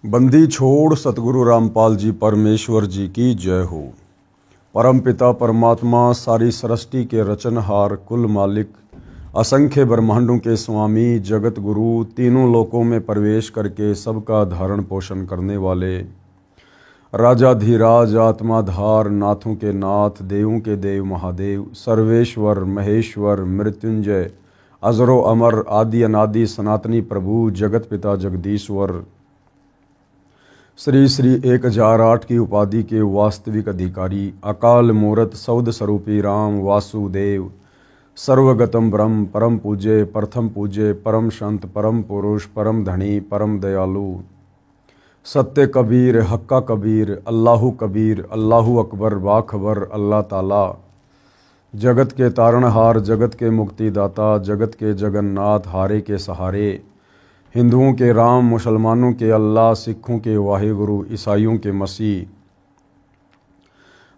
बंदी छोड़ सतगुरु रामपाल जी परमेश्वर जी की जय हो। परम पिता परमात्मा सारी सृष्टि के रचनहार कुल मालिक असंख्य ब्रह्मांडों के स्वामी जगत गुरु तीनों लोकों में प्रवेश करके सबका धारण पोषण करने वाले राजाधिराज आत्माधार नाथों के नाथ देवों के देव महादेव सर्वेश्वर महेश्वर मृत्युंजय अजरो अमर आदि अनादि सनातनी प्रभु जगत पिता जगदीश्वर श्री श्री 1008 की उपाधि के वास्तविक अधिकारी अकाल मूरत सौद स्वरूपी राम वासुदेव सर्वगतम ब्रह्म परम पूज्य प्रथम पूज्य परम संत परम पुरुष परम धनी परम दयालु सत्य कबीर हक्का कबीर अल्लाहु अकबर बाखबर अल्लाह ताला जगत के तारणहार जगत के मुक्तिदाता जगत के जगन्नाथ हारे के सहारे हिंदुओं के राम मुसलमानों के अल्लाह सिखों के वाहिगुरु ईसाइयों के मसीह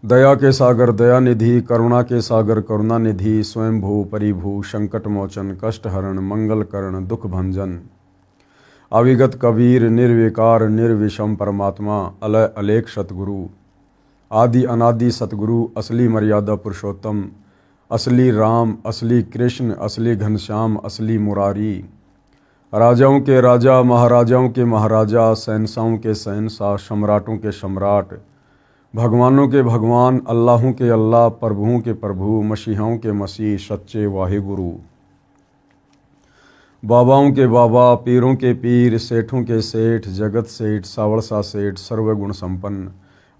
दया के सागर दयानिधि करुणा के सागर करुणानिधि स्वयंभू परिभू संकट मोचन कष्ट हरण मंगल करण दुख भंजन अविगत कबीर निर्विकार निर्विषम परमात्मा अलय अलेख सतगुरु आदि अनादि सतगुरु असली मर्यादा पुरुषोत्तम असली राम असली कृष्ण असली घनश्याम असली मुरारी राजाओं के राजा महाराजाओं के महाराजा शहंशाहों के शहंशाह सम्राटों के सम्राट भगवानों के भगवान अल्लाहों के अल्लाह प्रभुओं के प्रभु मसीहाओं के मसीह सच्चे वाहिगुरु बाबाओं के बाबा पीरों के पीर सेठों के सेठ जगत सेठ सावड़सा सेठ सर्वगुण संपन्न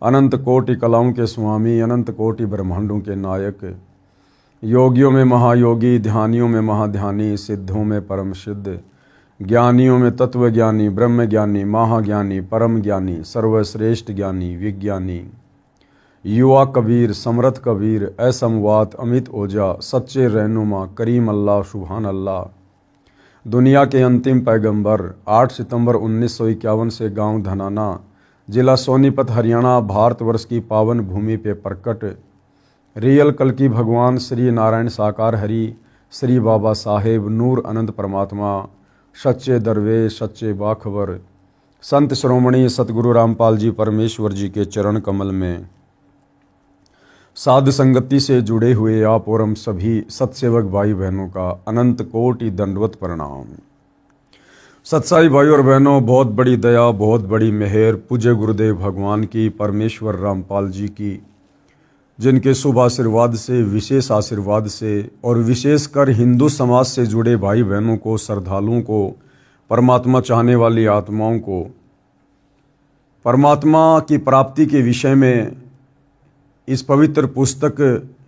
अनंत कोटि कलाओं के स्वामी अनंत कोटि ब्रह्मांडों के नायक योगियों में महायोगी ध्यानियों में महाध्यानी सिद्धों में परम सिद्ध ज्ञानियों में तत्व ज्ञानी ब्रह्म ज्ञानी महाज्ञानी परम ज्ञानी सर्वश्रेष्ठ ज्ञानी विज्ञानी युवा कबीर समर्थ कबीर असमवात अमित ओझा सच्चे रहनुमा करीम अल्लाह सुभान अल्लाह दुनिया के अंतिम पैगंबर 8 सितंबर 1951 से गांव धनाना जिला सोनीपत हरियाणा भारतवर्ष की पावन भूमि पे प्रकट रियल कल की भगवान श्री नारायण साकार हरि श्री बाबा साहेब नूर अनंत परमात्मा सच्चे दरवेश सच्चे बाखबर संत श्रोमणी सतगुरु रामपाल जी परमेश्वर जी के चरण कमल में साध संगति से जुड़े हुए आप और हम सभी सत्सेवक भाई बहनों का अनंत कोटि दंडवत प्रणाम। सत्साई भाई और बहनों, बहुत बड़ी दया बहुत बड़ी मेहर पूज्य गुरुदेव भगवान की परमेश्वर रामपाल जी की, जिनके शुभ आशीर्वाद से विशेष आशीर्वाद से और विशेषकर हिंदू समाज से जुड़े भाई बहनों को श्रद्धालुओं को परमात्मा चाहने वाली आत्माओं को परमात्मा की प्राप्ति के विषय में इस पवित्र पुस्तक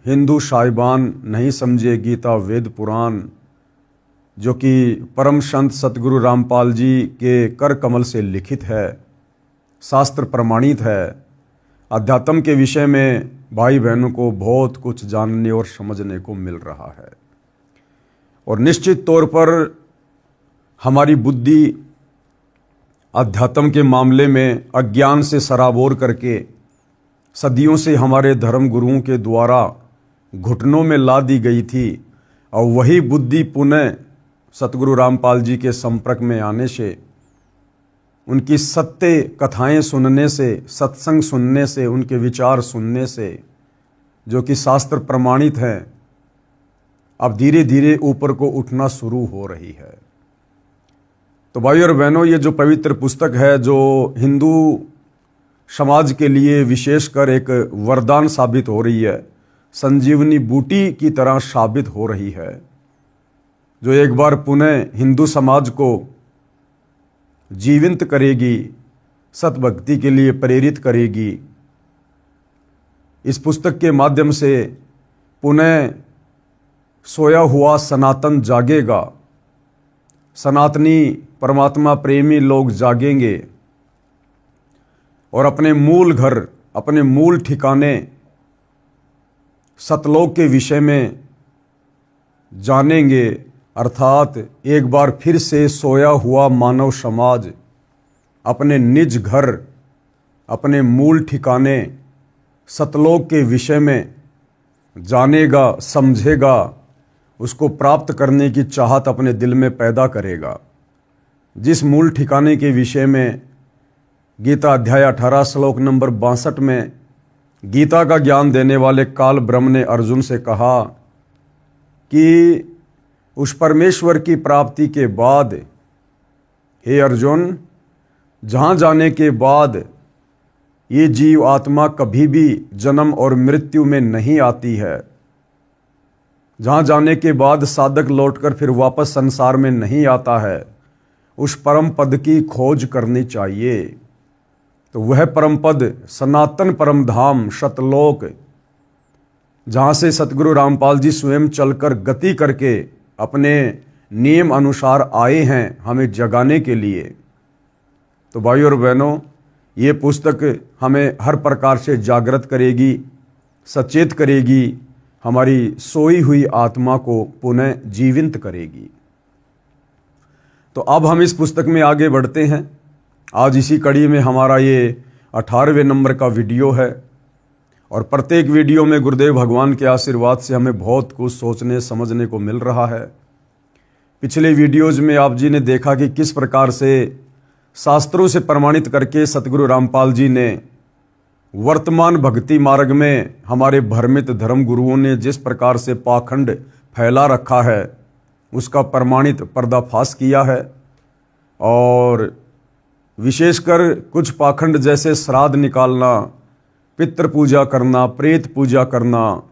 हिंदू साहिबान नहीं समझे गीता वेद पुराण जो कि परम संत सतगुरु रामपाल जी के कर कमल से लिखित है, शास्त्र प्रमाणित है, अध्यात्म के विषय में भाई बहनों को बहुत कुछ जानने और समझने को मिल रहा है। और निश्चित तौर पर हमारी बुद्धि अध्यात्म के मामले में अज्ञान से सराबोर करके सदियों से हमारे धर्म गुरुओं के द्वारा घुटनों में ला दी गई थी, और वही बुद्धि पुनः सतगुरु रामपाल जी के संपर्क में आने से उनकी सत्य कथाएं सुनने से सत्संग सुनने से उनके विचार सुनने से जो कि शास्त्र प्रमाणित हैं, अब धीरे धीरे ऊपर को उठना शुरू हो रही है। तो भाई और बहनों, ये जो पवित्र पुस्तक है जो हिंदू समाज के लिए विशेषकर एक वरदान साबित हो रही है, संजीवनी बूटी की तरह साबित हो रही है, जो एक बार पुनः हिंदू समाज को जीवित करेगी, सतभक्ति के लिए प्रेरित करेगी। इस पुस्तक के माध्यम से पुनः सोया हुआ सनातन जागेगा, सनातनी परमात्मा प्रेमी लोग जागेंगे और अपने मूल घर अपने मूल ठिकाने सतलोक के विषय में जानेंगे। अर्थात एक बार फिर से सोया हुआ मानव समाज अपने निज घर अपने मूल ठिकाने सतलोक के विषय में जानेगा, समझेगा, उसको प्राप्त करने की चाहत अपने दिल में पैदा करेगा। जिस मूल ठिकाने के विषय में गीता अध्याय 18 श्लोक नंबर 62 में गीता का ज्ञान देने वाले काल ब्रह्म ने अर्जुन से कहा कि उस परमेश्वर की प्राप्ति के बाद, हे अर्जुन, जहाँ जाने के बाद ये जीव आत्मा कभी भी जन्म और मृत्यु में नहीं आती है, जहाँ जाने के बाद साधक लौटकर फिर वापस संसार में नहीं आता है, उस परम पद की खोज करनी चाहिए। तो वह परम पद सनातन परम धाम सतलोक, जहाँ से सतगुरु रामपाल जी स्वयं चलकर गति करके अपने नियम अनुसार आए हैं हमें जगाने के लिए। तो भाइयों और बहनों, ये पुस्तक हमें हर प्रकार से जागृत करेगी, सचेत करेगी, हमारी सोई हुई आत्मा को पुनः जीवित करेगी। तो अब हम इस पुस्तक में आगे बढ़ते हैं। आज इसी कड़ी में हमारा ये 18वें नंबर का वीडियो है और प्रत्येक वीडियो में गुरुदेव भगवान के आशीर्वाद से हमें बहुत कुछ सोचने समझने को मिल रहा है। पिछले वीडियोज में आप जी ने देखा कि किस प्रकार से शास्त्रों से प्रमाणित करके सतगुरु रामपाल जी ने वर्तमान भक्ति मार्ग में हमारे भ्रमित धर्म गुरुओं ने जिस प्रकार से पाखंड फैला रखा है उसका प्रमाणित पर्दाफाश किया है। और विशेषकर कुछ पाखंड जैसे श्राद्ध निकालना, पितृ पूजा करना, प्रेत पूजा करना,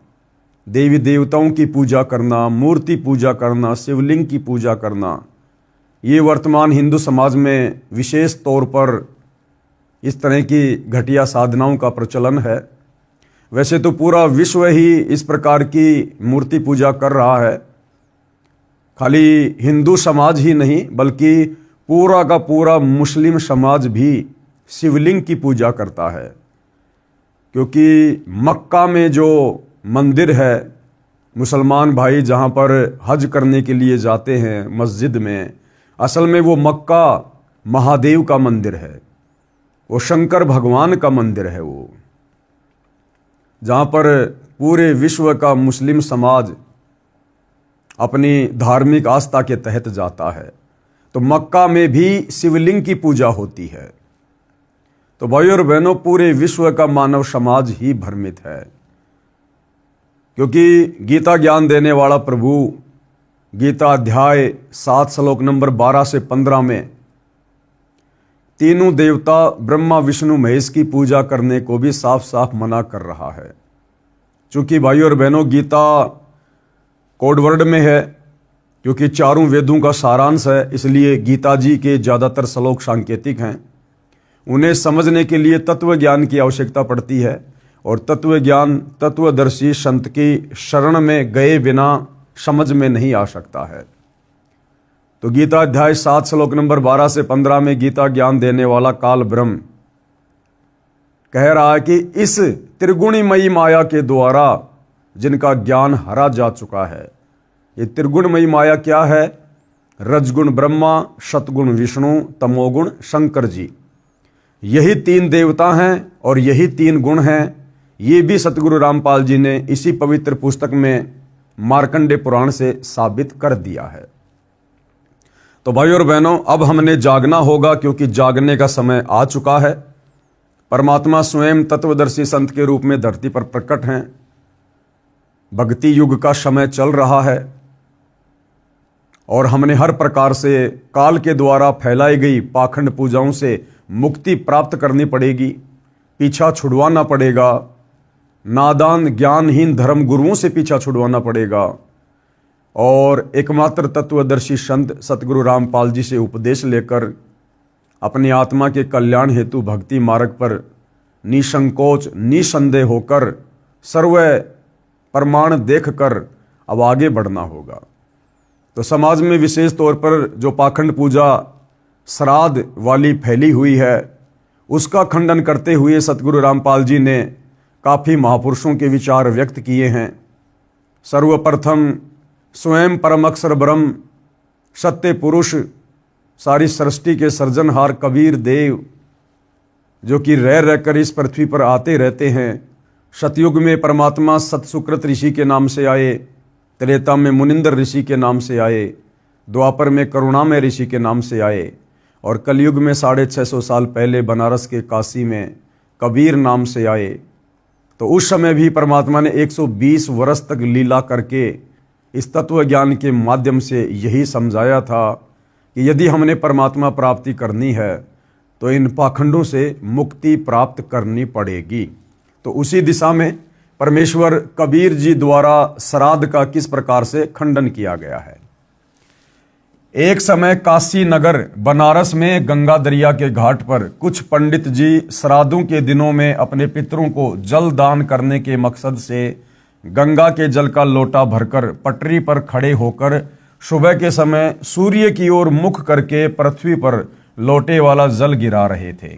देवी देवताओं की पूजा करना, मूर्ति पूजा करना, शिवलिंग की पूजा करना, ये वर्तमान हिंदू समाज में विशेष तौर पर इस तरह की घटिया साधनाओं का प्रचलन है। वैसे तो पूरा विश्व ही इस प्रकार की मूर्ति पूजा कर रहा है, खाली हिंदू समाज ही नहीं बल्कि पूरा का पूरा मुस्लिम समाज भी शिवलिंग की पूजा करता है। क्योंकि मक्का में जो मंदिर है, मुसलमान भाई जहाँ पर हज करने के लिए जाते हैं मस्जिद में, असल में वो मक्का महादेव का मंदिर है, वो शंकर भगवान का मंदिर है, वो जहाँ पर पूरे विश्व का मुस्लिम समाज अपनी धार्मिक आस्था के तहत जाता है। तो मक्का में भी शिवलिंग की पूजा होती है। तो भाइयों और बहनों, पूरे विश्व का मानव समाज ही भ्रमित है, क्योंकि गीता ज्ञान देने वाला प्रभु गीता अध्याय 7 श्लोक नंबर 12 से 15 में तीनों देवता ब्रह्मा विष्णु महेश की पूजा करने को भी साफ साफ मना कर रहा है। चूंकि भाइयों और बहनों गीता कोडवर्ड में है, क्योंकि चारों वेदों का सारांश है, इसलिए गीता जी के ज़्यादातर श्लोक सांकेतिक हैं। उन्हें समझने के लिए तत्व ज्ञान की आवश्यकता पड़ती है और तत्व ज्ञान तत्वदर्शी संत की शरण में गए बिना समझ में नहीं आ सकता है। तो गीता अध्याय 7 श्लोक नंबर 12 से 15 में गीता ज्ञान देने वाला काल ब्रह्म कह रहा है कि इस त्रिगुणमयी माया के द्वारा जिनका ज्ञान हरा जा चुका है। ये त्रिगुणमयी माया क्या है? रजगुण ब्रह्मा, सतगुण विष्णु, तमोगुण शंकर जी, यही 3 देवता हैं और यही 3 गुण हैं। ये भी सतगुरु रामपाल जी ने इसी पवित्र पुस्तक में मार्कंडे पुराण से साबित कर दिया है। तो भाइयों और बहनों, अब हमने जागना होगा, क्योंकि जागने का समय आ चुका है। परमात्मा स्वयं तत्वदर्शी संत के रूप में धरती पर प्रकट हैं। भक्ति युग का समय चल रहा है और हमने हर प्रकार से काल के द्वारा फैलाई गई पाखंड पूजाओं से मुक्ति प्राप्त करनी पड़ेगी, पीछा छुड़वाना पड़ेगा, नादान ज्ञानहीन धर्म गुरुओं से पीछा छुड़वाना पड़ेगा और एकमात्र तत्वदर्शी संत सतगुरु रामपाल जी से उपदेश लेकर अपनी आत्मा के कल्याण हेतु भक्ति मार्ग पर निसंकोच निसंदेह होकर सर्व प्रमाण देखकर अब आगे बढ़ना होगा। तो समाज में विशेष तौर पर जो पाखंड पूजा श्राद्ध वाली फैली हुई है, उसका खंडन करते हुए सतगुरु रामपाल जी ने काफ़ी महापुरुषों के विचार व्यक्त किए हैं। सर्वप्रथम स्वयं परम अक्षर ब्रह्म सत्य पुरुष, सारी सृष्टि के सृजनहार कबीर देव, जो कि रह रहकर इस पृथ्वी पर आते रहते हैं। सतयुग में परमात्मा सतसुकृत ऋषि के नाम से आए, त्रेता में मुनिंदर ऋषि के नाम से आए, द्वापर में करुणामय ऋषि के नाम से आए और कलयुग में 650 साल पहले बनारस के काशी में कबीर नाम से आए, तो उस समय भी परमात्मा ने 120 वर्ष तक लीला करके इस तत्व ज्ञान के माध्यम से यही समझाया था कि यदि हमने परमात्मा प्राप्ति करनी है तो इन पाखंडों से मुक्ति प्राप्त करनी पड़ेगी। तो उसी दिशा में परमेश्वर कबीर जी द्वारा श्राद्ध का किस प्रकार से खंडन किया गया है। एक समय काशी नगर बनारस में गंगा दरिया के घाट पर कुछ पंडित जी श्राद्धों के दिनों में अपने पितरों को जल दान करने के मकसद से गंगा के जल का लोटा भरकर पटरी पर खड़े होकर सुबह के समय सूर्य की ओर मुख करके पृथ्वी पर लोटे वाला जल गिरा रहे थे।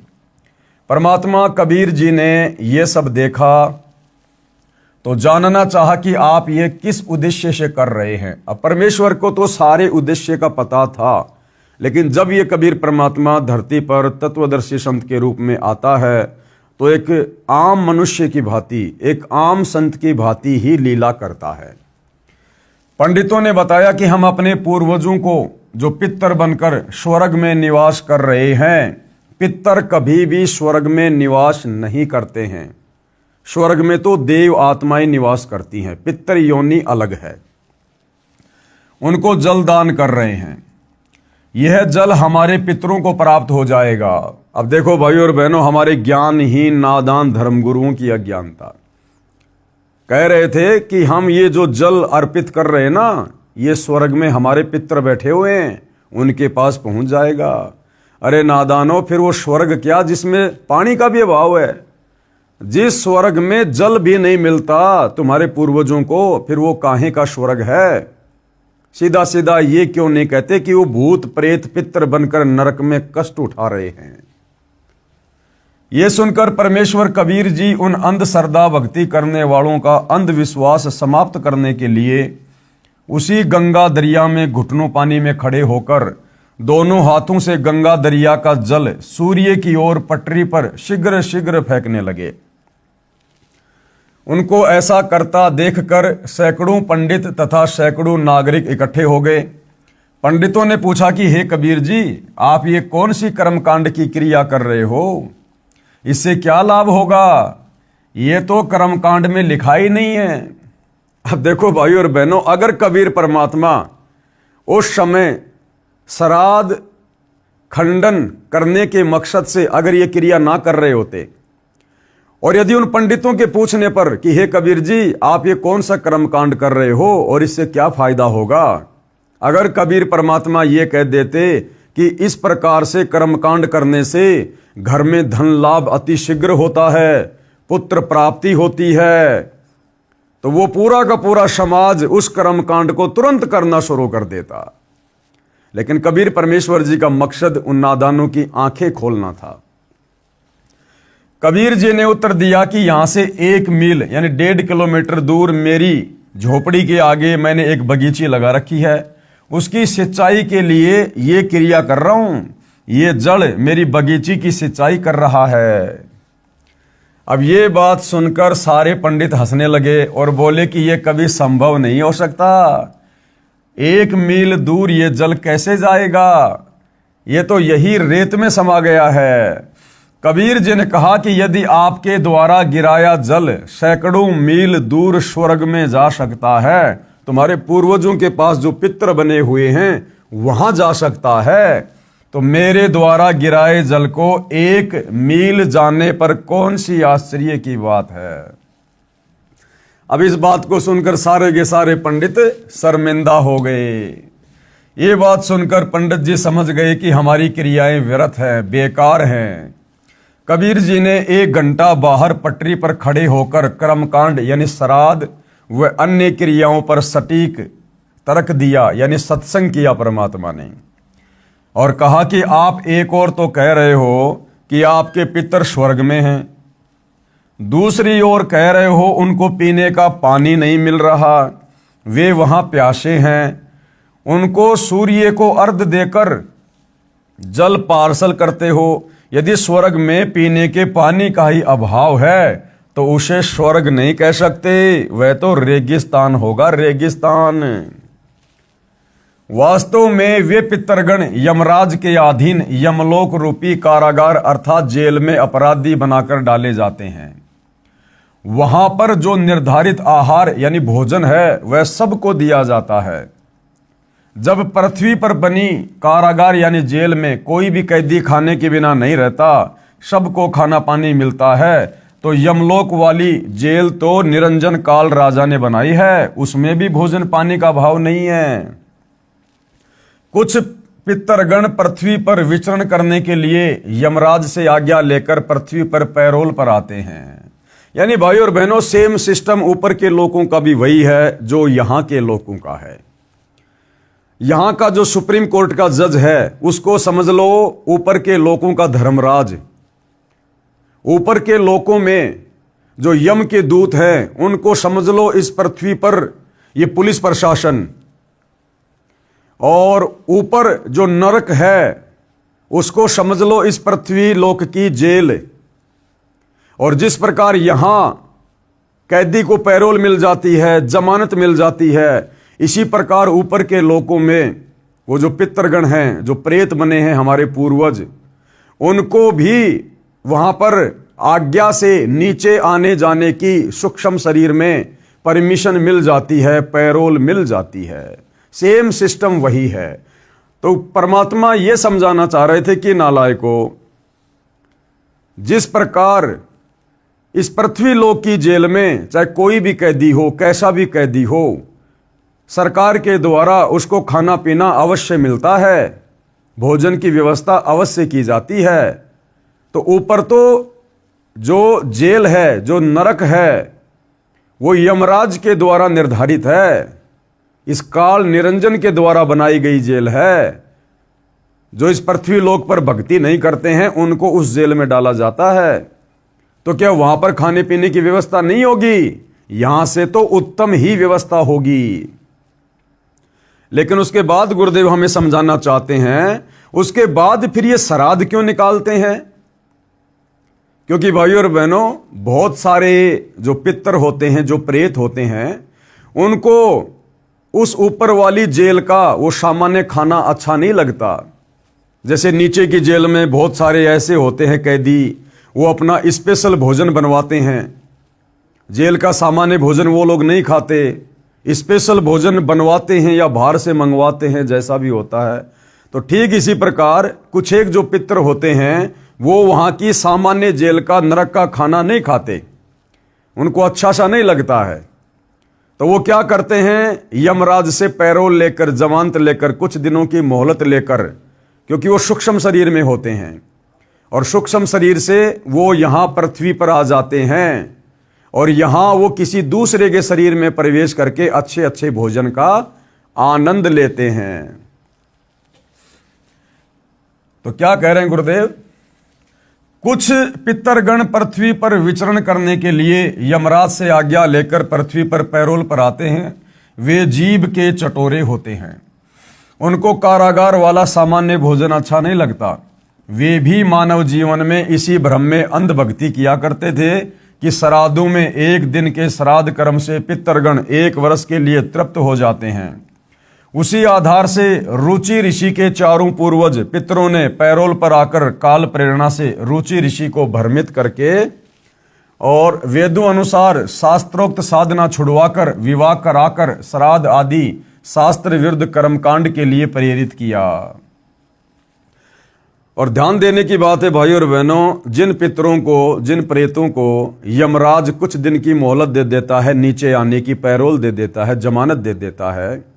परमात्मा कबीर जी ने यह सब देखा तो जानना चाहा कि आप ये किस उद्देश्य से कर रहे हैं। अब परमेश्वर को तो सारे उद्देश्य का पता था, लेकिन जब ये कबीर परमात्मा धरती पर तत्वदर्शी संत के रूप में आता है तो एक आम मनुष्य की भांति, एक आम संत की भांति ही लीला करता है। पंडितों ने बताया कि हम अपने पूर्वजों को जो पितर बनकर स्वर्ग में निवास कर रहे हैं, पितर कभी भी स्वर्ग में निवास नहीं करते हैं। स्वर्ग में तो देव आत्माएं निवास करती हैं, पितर योनि अलग है। उनको जल दान कर रहे हैं, यह जल हमारे पितरों को प्राप्त हो जाएगा। अब देखो भाई और बहनों, हमारे ज्ञानहीन नादान धर्मगुरुओं की अज्ञानता। कह रहे थे कि हम ये जो जल अर्पित कर रहे हैं ना, ये स्वर्ग में हमारे पितर बैठे हुए हैं, उनके पास पहुंच जाएगा। अरे नादानो, फिर वो स्वर्ग क्या जिसमें पानी का भी अभाव है, जिस स्वर्ग में जल भी नहीं मिलता तुम्हारे पूर्वजों को, फिर वो काहे का स्वर्ग है। सीधा सीधा ये क्यों नहीं कहते कि वो भूत प्रेत पितर बनकर नरक में कष्ट उठा रहे हैं। ये सुनकर परमेश्वर कबीर जी उन अंधश्रद्धा भक्ति करने वालों का अंधविश्वास समाप्त करने के लिए उसी गंगा दरिया में घुटनों पानी में खड़े होकर दोनों हाथों से गंगा दरिया का जल सूर्य की ओर पटरी पर शीघ्र शीघ्र फेंकने लगे। उनको ऐसा करता देखकर सैकड़ों पंडित तथा सैकड़ों नागरिक इकट्ठे हो गए। पंडितों ने पूछा कि हे कबीर जी, आप ये कौन सी कर्मकांड की क्रिया कर रहे हो, इससे क्या लाभ होगा, ये तो कर्मकांड में लिखा ही नहीं है। अब देखो भाई और बहनों, अगर कबीर परमात्मा उस समय श्राद्ध खंडन करने के मकसद से अगर ये क्रिया ना कर रहे होते, और यदि उन पंडितों के पूछने पर कि हे कबीर जी, आप ये कौन सा कर्मकांड कर रहे हो और इससे क्या फायदा होगा, अगर कबीर परमात्मा ये कह देते कि इस प्रकार से कर्मकांड करने से घर में धन लाभ अति शीघ्र होता है, पुत्र प्राप्ति होती है, तो वो पूरा का पूरा समाज उस कर्मकांड को तुरंत करना शुरू कर देता। लेकिन कबीर परमेश्वर जी का मकसद उन नादानों की आंखें खोलना था। कबीर जी ने उत्तर दिया कि यहां से 1 मील यानी 1.5 किलोमीटर दूर मेरी झोपड़ी के आगे मैंने एक बगीची लगा रखी है, उसकी सिंचाई के लिए ये क्रिया कर रहा हूं। ये जड़ मेरी बगीची की सिंचाई कर रहा है। अब ये बात सुनकर सारे पंडित हंसने लगे और बोले कि ये कभी संभव नहीं हो सकता, 1 मील दूर ये जल कैसे जाएगा, ये तो यही रेत में समा गया है। कबीर जी ने कहा कि यदि आपके द्वारा गिराया जल सैकड़ों मील दूर स्वर्ग में जा सकता है, तुम्हारे पूर्वजों के पास जो पितर बने हुए हैं वहां जा सकता है, तो मेरे द्वारा गिराए जल को 1 मील जाने पर कौन सी आश्चर्य की बात है। अब इस बात को सुनकर सारे के सारे पंडित शर्मिंदा हो गए। ये बात सुनकर पंडित जी समझ गए कि हमारी क्रियाएं व्यर्थ हैं, बेकार हैं। कबीर जी ने 1 घंटा बाहर पटरी पर खड़े होकर कर्मकांड यानी श्राद्ध व अन्य क्रियाओं पर सटीक तर्क दिया, यानी सत्संग किया परमात्मा ने, और कहा कि आप एक और तो कह रहे हो कि आपके पितर स्वर्ग में हैं, दूसरी ओर कह रहे हो उनको पीने का पानी नहीं मिल रहा, वे वहां प्यासे हैं, उनको सूर्य को अर्घ देकर जल पार्सल करते हो। यदि स्वर्ग में पीने के पानी का ही अभाव है तो उसे स्वर्ग नहीं कह सकते, वह तो रेगिस्तान होगा, रेगिस्तान। वास्तव में वे पितरगण यमराज के अधीन यमलोक रूपी कारागार अर्थात जेल में अपराधी बनाकर डाले जाते हैं। वहां पर जो निर्धारित आहार यानी भोजन है वह सबको दिया जाता है। जब पृथ्वी पर बनी कारागार यानी जेल में कोई भी कैदी खाने के बिना नहीं रहता, सबको खाना पानी मिलता है, तो यमलोक वाली जेल तो निरंजन काल राजा ने बनाई है, उसमें भी भोजन पानी का अभाव नहीं है। कुछ पितरगण पृथ्वी पर विचरण करने के लिए यमराज से आज्ञा लेकर पृथ्वी पर पैरोल पर आते हैं। यानी भाई और बहनों, सेम सिस्टम ऊपर के लोगों का भी वही है जो यहां के लोगों का है। यहां का जो सुप्रीम कोर्ट का जज है उसको समझ लो ऊपर के लोगों का धर्मराज। ऊपर के लोगों में जो यम के दूत हैं उनको समझ लो इस पृथ्वी पर ये पुलिस प्रशासन, और ऊपर जो नरक है उसको समझ लो इस पृथ्वी लोक की जेल। और जिस प्रकार यहां कैदी को पैरोल मिल जाती है, जमानत मिल जाती है, इसी प्रकार ऊपर के लोकों में वो जो पितरगण हैं, जो प्रेत बने हैं हमारे पूर्वज, उनको भी वहां पर आज्ञा से नीचे आने जाने की सूक्ष्म शरीर में परमिशन मिल जाती है, पैरोल मिल जाती है। सेम सिस्टम वही है। तो परमात्मा ये समझाना चाह रहे थे कि नालायकों, जिस प्रकार इस पृथ्वी लोक की जेल में चाहे कोई भी कैदी हो, कैसा भी कैदी हो, सरकार के द्वारा उसको खाना पीना अवश्य मिलता है, भोजन की व्यवस्था अवश्य की जाती है, तो ऊपर तो जो जेल है, जो नरक है, वो यमराज के द्वारा निर्धारित है, इस काल निरंजन के द्वारा बनाई गई जेल है। जो इस पृथ्वी लोक पर भक्ति नहीं करते हैं उनको उस जेल में डाला जाता है। तो क्या वहां पर खाने पीने की व्यवस्था नहीं होगी? यहां से तो उत्तम ही व्यवस्था होगी। लेकिन उसके बाद गुरुदेव हमें समझाना चाहते हैं, उसके बाद फिर ये श्राद्ध क्यों निकालते हैं? क्योंकि भाइयों और बहनों, बहुत सारे जो पितर होते हैं, जो प्रेत होते हैं, उनको उस ऊपर वाली जेल का वो सामान्य खाना अच्छा नहीं लगता। जैसे नीचे की जेल में बहुत सारे ऐसे होते हैं कैदी, वो अपना स्पेशल भोजन बनवाते हैं। जेल का सामान्य भोजन वो लोग नहीं खाते, स्पेशल भोजन बनवाते हैं या बाहर से मंगवाते हैं, जैसा भी होता है। तो ठीक इसी प्रकार कुछ एक जो पितर होते हैं वो वहां की सामान्य जेल का, नरक का खाना नहीं खाते, उनको अच्छा सा नहीं लगता है। तो वो क्या करते हैं, यमराज से पैरोल लेकर, जमानत लेकर, कुछ दिनों की मोहलत लेकर, क्योंकि वो सूक्ष्म शरीर में होते हैं, और सूक्ष्म शरीर से वो यहां पृथ्वी पर आ जाते हैं, और यहां वो किसी दूसरे के शरीर में प्रवेश करके अच्छे अच्छे भोजन का आनंद लेते हैं। तो क्या कह रहे हैं गुरुदेव? कुछ पितरगण पृथ्वी पर विचरण करने के लिए यमराज से आज्ञा लेकर पृथ्वी पर पैरोल पर आते हैं। वे जीभ के चटोरे होते हैं, उनको कारागार वाला सामान्य भोजन अच्छा नहीं लगता। वे भी मानव जीवन में इसी भ्रम में अंधभक्ति किया करते थे कि श्राद्धों में एक दिन के श्राद्ध कर्म से पितरगण 1 वर्ष के लिए तृप्त हो जाते हैं। उसी आधार से रुचि ऋषि के चारों पूर्वज पितरों ने पैरोल पर आकर काल प्रेरणा से रुचि ऋषि को भ्रमित करके और वेदों अनुसार शास्त्रोक्त साधना छुड़वाकर, विवाह कराकर श्राद्ध आदि शास्त्र विरुद्ध कर्मकांड के लिए प्रेरित किया। और ध्यान देने की बात है भाई और बहनों, जिन पितरों को, जिन प्रेतों को यमराज कुछ दिन की मोहलत दे देता है, नीचे आने की पैरोल दे देता है, जमानत दे देता है,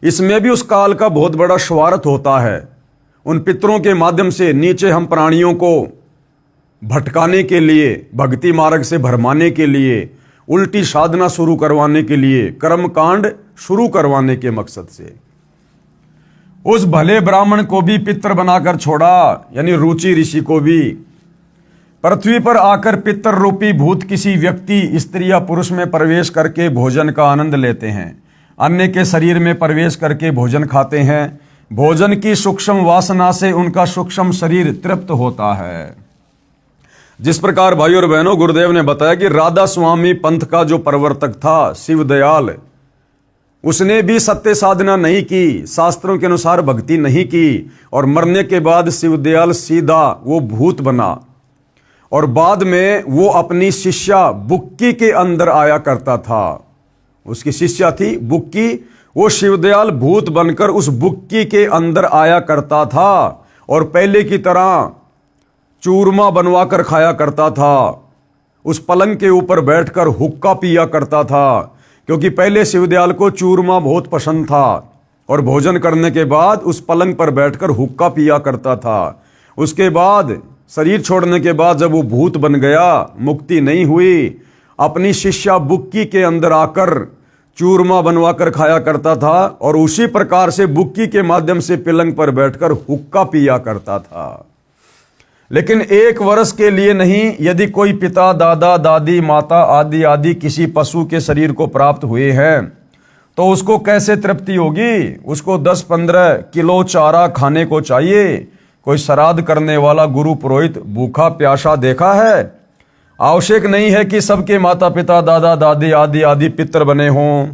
इसमें भी उस काल का बहुत बड़ा स्वार्थ होता है। उन पितरों के माध्यम से नीचे हम प्राणियों को भटकाने के लिए, भक्ति मार्ग से भरमाने के लिए, उल्टी साधना शुरू करवाने के लिए, कर्मकांड शुरू करवाने के मकसद से उस भले ब्राह्मण को भी पितर बनाकर छोड़ा, यानी रुचि ऋषि को भी। पृथ्वी पर आकर पितर रूपी भूत किसी व्यक्ति, स्त्री या पुरुष में प्रवेश करके भोजन का आनंद लेते हैं, अन्य के शरीर में प्रवेश करके भोजन खाते हैं। भोजन की सूक्ष्म वासना से उनका सूक्ष्म शरीर तृप्त होता है। जिस प्रकार भाई और बहनों गुरुदेव ने बताया कि राधा स्वामी पंथ का जो प्रवर्तक था शिवदयाल, उसने भी सत्य साधना नहीं की, शास्त्रों के अनुसार भक्ति नहीं की, और मरने के बाद शिवदयाल सीधा वो भूत बना। और बाद में वो अपनी शिष्या बुक्की के अंदर आया करता था। उसकी शिष्या थी बुक्की, वो शिवदयाल भूत बनकर उस बुक्की के अंदर आया करता था और पहले की तरह चूरमा बनवा कर खाया करता था। उस पलंग के ऊपर बैठकर हुक्का पिया करता था, क्योंकि पहले शिवदयाल को चूरमा बहुत पसंद था और भोजन करने के बाद उस पलंग पर बैठकर हुक्का पिया करता था। उसके बाद शरीर छोड़ने के बाद जब वो भूत बन गया, मुक्ति नहीं हुई, अपनी शिष्या बुक्की के अंदर आकर चूरमा बनवा कर खाया करता था और उसी प्रकार से बुक्की के माध्यम से पलंग पर बैठकर हुक्का पिया करता था। लेकिन 1 वर्ष के लिए नहीं, यदि कोई पिता, दादा, दादी, माता आदि आदि किसी पशु के शरीर को प्राप्त हुए हैं तो उसको कैसे तृप्ति होगी? उसको 10-15 किलो चारा खाने को चाहिए। कोई श्राद्ध करने वाला गुरु पुरोहित भूखा प्यासा देखा है? आवश्यक नहीं है कि सबके माता पिता, दादा दादी आदि आदि पितर बने हों।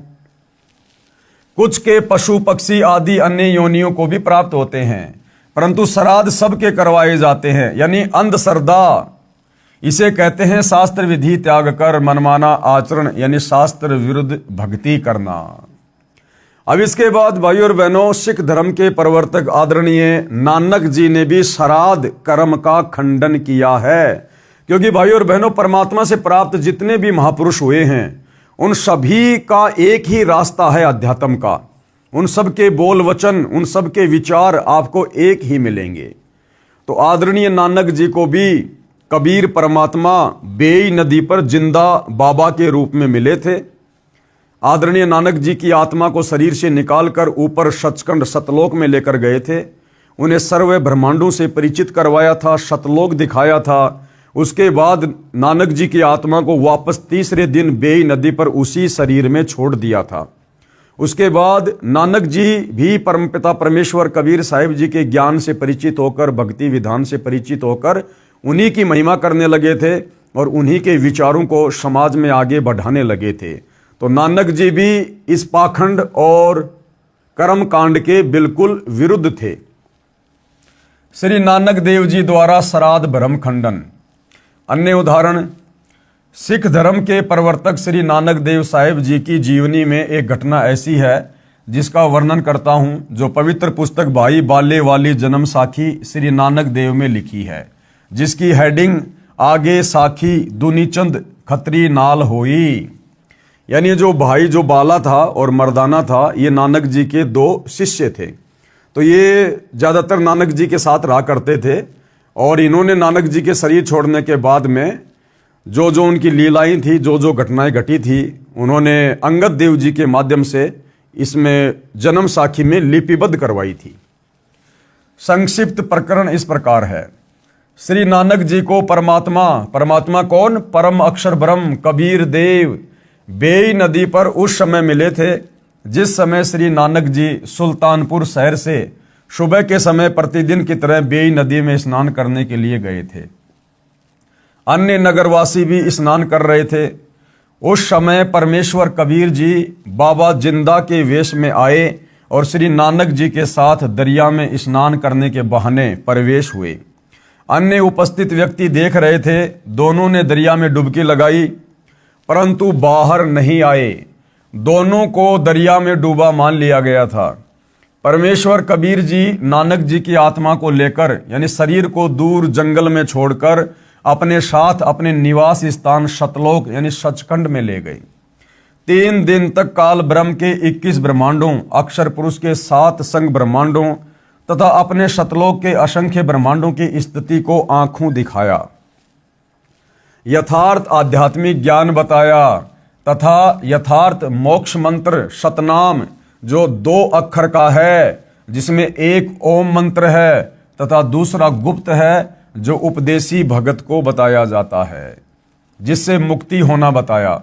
कुछ के पशु पक्षी आदि अन्य योनियों को भी प्राप्त होते हैं, परंतु श्राद्ध सबके करवाए जाते हैं, यानी अंधश्रद्धा। इसे कहते हैं शास्त्र विधि त्याग कर मनमाना आचरण, यानी शास्त्र विरुद्ध भक्ति करना। अब इसके बाद भाइयों और बहनों, सिख धर्म के प्रवर्तक आदरणीय नानक जी ने भी श्राद्ध कर्म का खंडन किया है। क्योंकि भाइयों और बहनों, परमात्मा से प्राप्त जितने भी महापुरुष हुए हैं उन सभी का एक ही रास्ता है अध्यात्म का। उन सब के बोल वचन, उन सब के विचार आपको एक ही मिलेंगे। तो आदरणीय नानक जी को भी कबीर परमात्मा बेई नदी पर जिंदा बाबा के रूप में मिले थे। आदरणीय नानक जी की आत्मा को शरीर से निकालकर ऊपर सचखंड सतलोक में लेकर गए थे। उन्हें सर्व ब्रह्मांडों से परिचित करवाया था, सतलोक दिखाया था। उसके बाद नानक जी की आत्मा को वापस तीसरे दिन बेई नदी पर उसी शरीर में छोड़ दिया था। उसके बाद नानक जी भी परमपिता परमेश्वर कबीर साहिब जी के ज्ञान से परिचित होकर, भक्ति विधान से परिचित होकर उन्हीं की महिमा करने लगे थे और उन्हीं के विचारों को समाज में आगे बढ़ाने लगे थे। तो नानक जी भी इस पाखंड और कर्म कांड के बिल्कुल विरुद्ध थे। श्री नानक देव जी द्वारा श्राद्ध भ्रम खंडन। अन्य उदाहरण, सिख धर्म के प्रवर्तक श्री नानक देव साहिब जी की जीवनी में एक घटना ऐसी है जिसका वर्णन करता हूं, जो पवित्र पुस्तक भाई बाले वाली जन्म साखी श्री नानक देव में लिखी है, जिसकी हेडिंग आगे साखी दुनीचंद खत्री नाल होई। यानी जो भाई जो बाला था और मर्दाना था, ये नानक जी के 2 शिष्य थे। तो ये ज़्यादातर नानक जी के साथ रहा करते थे और इन्होंने नानक जी के शरीर छोड़ने के बाद में जो जो उनकी लीलाएं थी, जो जो घटनाएं घटी थी, उन्होंने अंगद देव जी के माध्यम से इसमें जन्म साखी में लिपिबद्ध करवाई थी। संक्षिप्त प्रकरण इस प्रकार है। श्री नानक जी को परमात्मा कौन? परम अक्षर ब्रह्म कबीर देव बेई नदी पर उस समय मिले थे जिस समय श्री नानक जी सुल्तानपुर शहर से सुबह के समय प्रतिदिन की तरह बेई नदी में स्नान करने के लिए गए थे। अन्य नगरवासी भी स्नान कर रहे थे। उस समय परमेश्वर कबीर जी बाबा जिंदा के वेश में आए और श्री नानक जी के साथ दरिया में स्नान करने के बहाने प्रवेश हुए। अन्य उपस्थित व्यक्ति देख रहे थे। दोनों ने दरिया में डुबकी लगाई परंतु बाहर नहीं आए। दोनों को दरिया में डूबा मान लिया गया था। परमेश्वर कबीर जी नानक जी की आत्मा को लेकर, यानी शरीर को दूर जंगल में छोड़कर अपने साथ अपने निवास स्थान सतलोक यानी सचखंड में ले गए। 3 दिन तक काल ब्रह्म के 21 ब्रह्मांडों, अक्षर पुरुष के 7 संग ब्रह्मांडों तथा अपने सतलोक के असंख्य ब्रह्मांडों की स्थिति को आंखों दिखाया, यथार्थ आध्यात्मिक ज्ञान बताया तथा यथार्थ मोक्ष मंत्र सतनाम जो 2 अक्षर का है, जिसमें एक ओम मंत्र है तथा दूसरा गुप्त है जो उपदेशी भगत को बताया जाता है, जिससे मुक्ति होना बताया।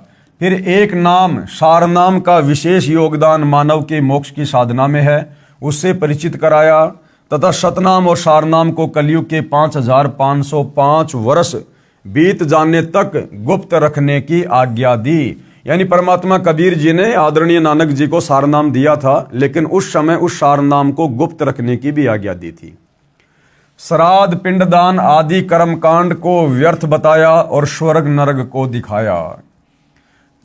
फिर एक नाम सारनाम का विशेष योगदान मानव के मोक्ष की साधना में है, उससे परिचित कराया तथा सतनाम और सारनाम को कलयुग के 5505 वर्ष बीत जाने तक गुप्त रखने की आज्ञा दी। यानी परमात्मा कबीर जी ने आदरणीय नानक जी को सारनाम दिया था, लेकिन उस समय उस सारनाम को गुप्त रखने की भी आज्ञा दी थी। श्राद्ध पिंडदान आदि कर्मकांड को व्यर्थ बताया और स्वर्ग नरक को दिखाया।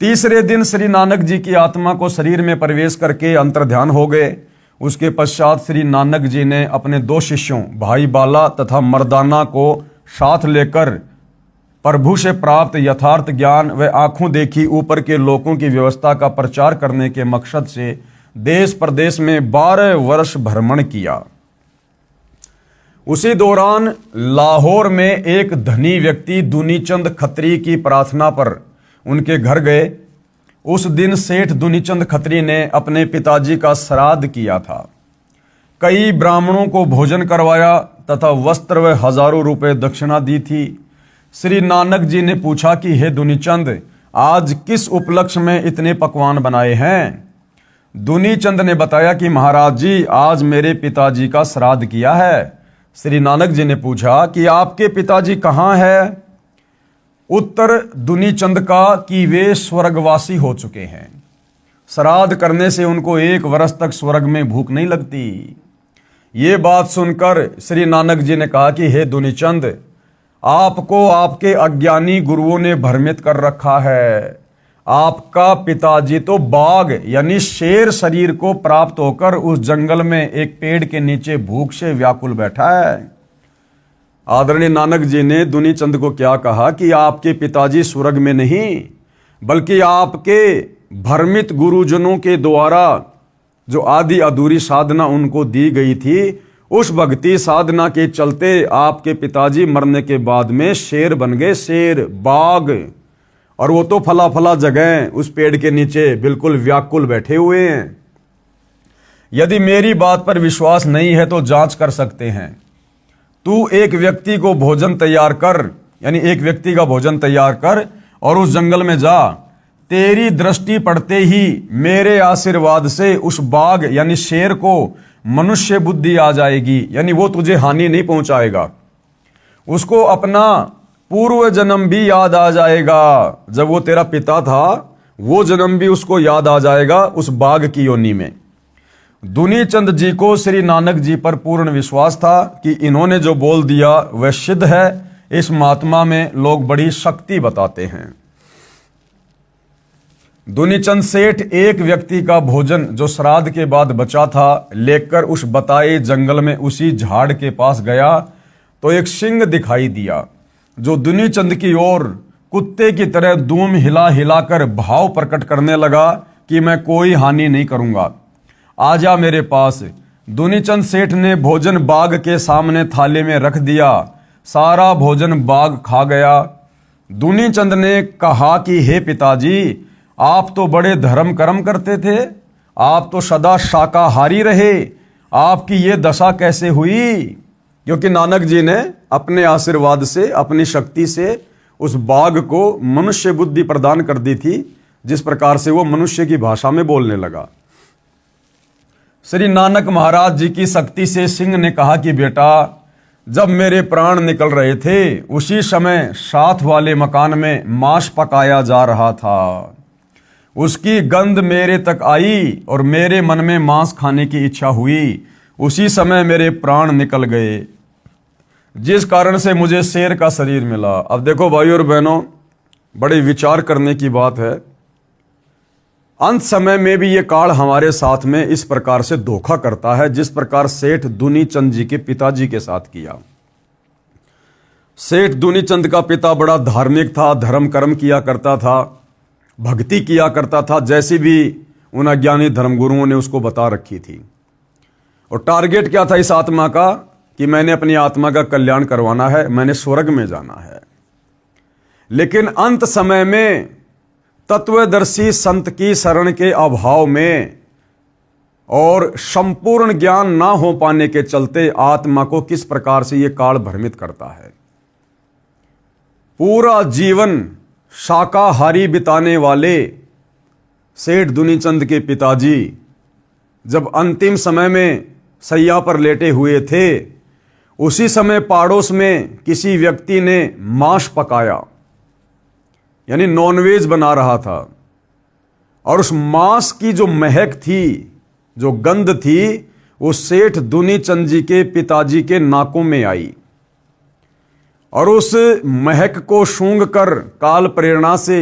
तीसरे दिन श्री नानक जी की आत्मा को शरीर में प्रवेश करके अंतर्ध्यान हो गए। उसके पश्चात श्री नानक जी ने अपने 2 शिष्यों भाई बाला तथा मर्दाना को साथ लेकर प्रभु से प्राप्त यथार्थ ज्ञान व आंखों देखी ऊपर के लोकों की व्यवस्था का प्रचार करने के मकसद से देश प्रदेश में 12 वर्ष भ्रमण किया। उसी दौरान लाहौर में एक धनी व्यक्ति दुनीचंद खत्री की प्रार्थना पर उनके घर गए। उस दिन सेठ दुनीचंद खत्री ने अपने पिताजी का श्राद्ध किया था। कई ब्राह्मणों को भोजन करवाया तथा वस्त्र व हजारों रुपए दक्षिणा दी थी। श्री नानक जी ने पूछा कि हे दुनीचंद, आज किस उपलक्ष्य में इतने पकवान बनाए हैं? दुनीचंद ने बताया कि महाराज जी, आज मेरे पिताजी का श्राद्ध किया है। श्री नानक जी ने पूछा कि आपके पिताजी कहाँ है? उत्तर दुनीचंद का कि वे स्वर्गवासी हो चुके हैं। श्राद्ध करने से उनको 1 वर्ष तक स्वर्ग में भूख नहीं लगती। ये बात सुनकर श्री नानक जी ने कहा कि हे दुनीचंद, आपको आपके अज्ञानी गुरुओं ने भ्रमित कर रखा है। आपका पिताजी तो बाघ यानी शेर शरीर को प्राप्त होकर उस जंगल में एक पेड़ के नीचे भूख से व्याकुल बैठा है। आदरणीय नानक जी ने दुनीचंद को क्या कहा कि आपके पिताजी स्वर्ग में नहीं, बल्कि आपके भ्रमित गुरुजनों के द्वारा जो आदि अधूरी साधना उनको दी गई थी, उस भक्ति साधना के चलते आपके पिताजी मरने के बाद में शेर बन गए, शेर, बाघ। और वो तो फला फला जगह उस पेड़ के नीचे बिल्कुल व्याकुल बैठे हुए हैं। यदि मेरी बात पर विश्वास नहीं है तो जांच कर सकते हैं। तू एक व्यक्ति को भोजन तैयार कर, यानी एक व्यक्ति का भोजन तैयार कर और उस जंगल में जा। तेरी दृष्टि पड़ते ही मेरे आशीर्वाद से उस बाघ यानी शेर को मनुष्य बुद्धि आ जाएगी, यानी वो तुझे हानि नहीं पहुंचाएगा। उसको अपना पूर्व जन्म भी याद आ जाएगा। जब वो तेरा पिता था, वो जन्म भी उसको याद आ जाएगा उस बाघ की योनि में। दुनीचंद जी को श्री नानक जी पर पूर्ण विश्वास था कि इन्होंने जो बोल दिया वह सिद्ध है। इस महात्मा में लोग बड़ी शक्ति बताते हैं। दुनीचंद सेठ एक व्यक्ति का भोजन जो श्राद्ध के बाद बचा था लेकर उस बताए जंगल में उसी झाड़ के पास गया तो एक सिंह दिखाई दिया जो दुनीचंद की ओर कुत्ते की तरह दूम हिला हिलाकर भाव प्रकट करने लगा कि मैं कोई हानि नहीं करूंगा, आजा मेरे पास। दुनीचंद सेठ ने भोजन बाघ के सामने थाले में रख दिया। सारा भोजन बाघ खा गया। दुनीचंद ने कहा कि हे पिताजी, आप तो बड़े धर्म कर्म करते थे, आप तो सदा शाकाहारी रहे, आपकी ये दशा कैसे हुई? क्योंकि नानक जी ने अपने आशीर्वाद से, अपनी शक्ति से उस बाघ को मनुष्य बुद्धि प्रदान कर दी थी, जिस प्रकार से वो मनुष्य की भाषा में बोलने लगा। श्री नानक महाराज जी की शक्ति से सिंह ने कहा कि बेटा, जब मेरे प्राण निकल रहे थे उसी समय साथ वाले मकान में मांस पकाया जा रहा था। उसकी गंध मेरे तक आई और मेरे मन में मांस खाने की इच्छा हुई। उसी समय मेरे प्राण निकल गए, जिस कारण से मुझे शेर का शरीर मिला। अब देखो भाई और बहनों, बड़े विचार करने की बात है। अंत समय में भी ये काल हमारे साथ में इस प्रकार से धोखा करता है, जिस प्रकार सेठ दुनीचंद जी के पिताजी के साथ किया। सेठ दुनीचंद का पिता बड़ा धार्मिक था, धर्म कर्म किया करता था, भक्ति किया करता था, जैसी भी उन अज्ञानी धर्मगुरुओं ने उसको बता रखी थी। और टारगेट क्या था इस आत्मा का कि मैंने अपनी आत्मा का कल्याण करवाना है, मैंने स्वर्ग में जाना है। लेकिन अंत समय में तत्वदर्शी संत की शरण के अभाव में और संपूर्ण ज्ञान ना हो पाने के चलते आत्मा को किस प्रकार से यह काल भ्रमित करता है। पूरा जीवन शाकाहारी बिताने वाले सेठ दुनीचंद के पिताजी जब अंतिम समय में सैया पर लेटे हुए थे, उसी समय पड़ोस में किसी व्यक्ति ने मांस पकाया, यानी नॉनवेज बना रहा था। और उस मांस की जो महक थी, जो गंध थी, वो सेठ दुनीचंद जी के पिताजी के नाकों में आई। और उस महक को सूंघ कर काल प्रेरणा से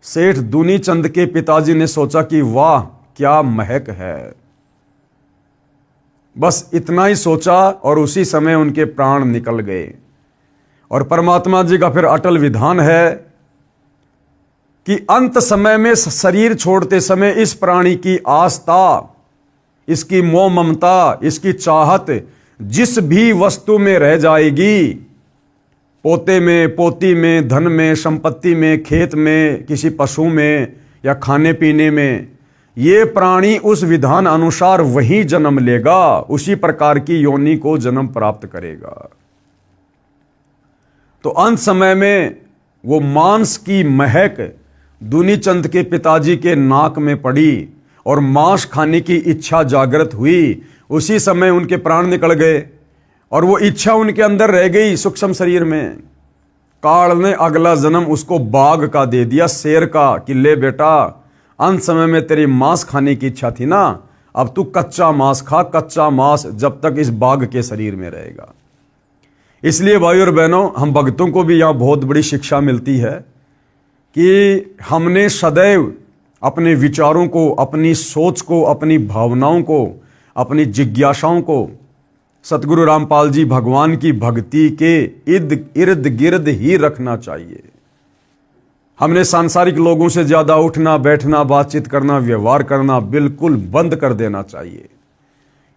सेठ दुनीचंद के पिताजी ने सोचा कि वाह क्या महक है। बस इतना ही सोचा और उसी समय उनके प्राण निकल गए। और परमात्मा जी का फिर अटल विधान है कि अंत समय में शरीर छोड़ते समय इस प्राणी की आस्था, इसकी मोह ममता, इसकी चाहत जिस भी वस्तु में रह जाएगी, पोते में, पोती में, धन में, संपत्ति में, खेत में, किसी पशु में या खाने पीने में, ये प्राणी उस विधान अनुसार वही जन्म लेगा, उसी प्रकार की योनि को जन्म प्राप्त करेगा। तो अंत समय में वो मांस की महक दुनीचंद के पिताजी के नाक में पड़ी और मांस खाने की इच्छा जागृत हुई। उसी समय उनके प्राण निकल गए और वो इच्छा उनके अंदर रह गई सूक्ष्म शरीर में। काल ने अगला जन्म उसको बाघ का दे दिया, शेर का, कि ले बेटा, अंत समय में तेरी मांस खाने की इच्छा थी ना, अब तू कच्चा मांस खा, कच्चा मांस जब तक इस बाघ के शरीर में रहेगा। इसलिए भाई और बहनों, हम भक्तों को भी यहाँ बहुत बड़ी शिक्षा मिलती है कि हमने सदैव अपने विचारों को, अपनी सोच को, अपनी भावनाओं को, अपनी जिज्ञासाओं को सतगुरु रामपाल जी भगवान की भक्ति के इर्द गिर्द ही रखना चाहिए। हमने सांसारिक लोगों से ज्यादा उठना, बैठना, बातचीत करना, व्यवहार करना बिल्कुल बंद कर देना चाहिए।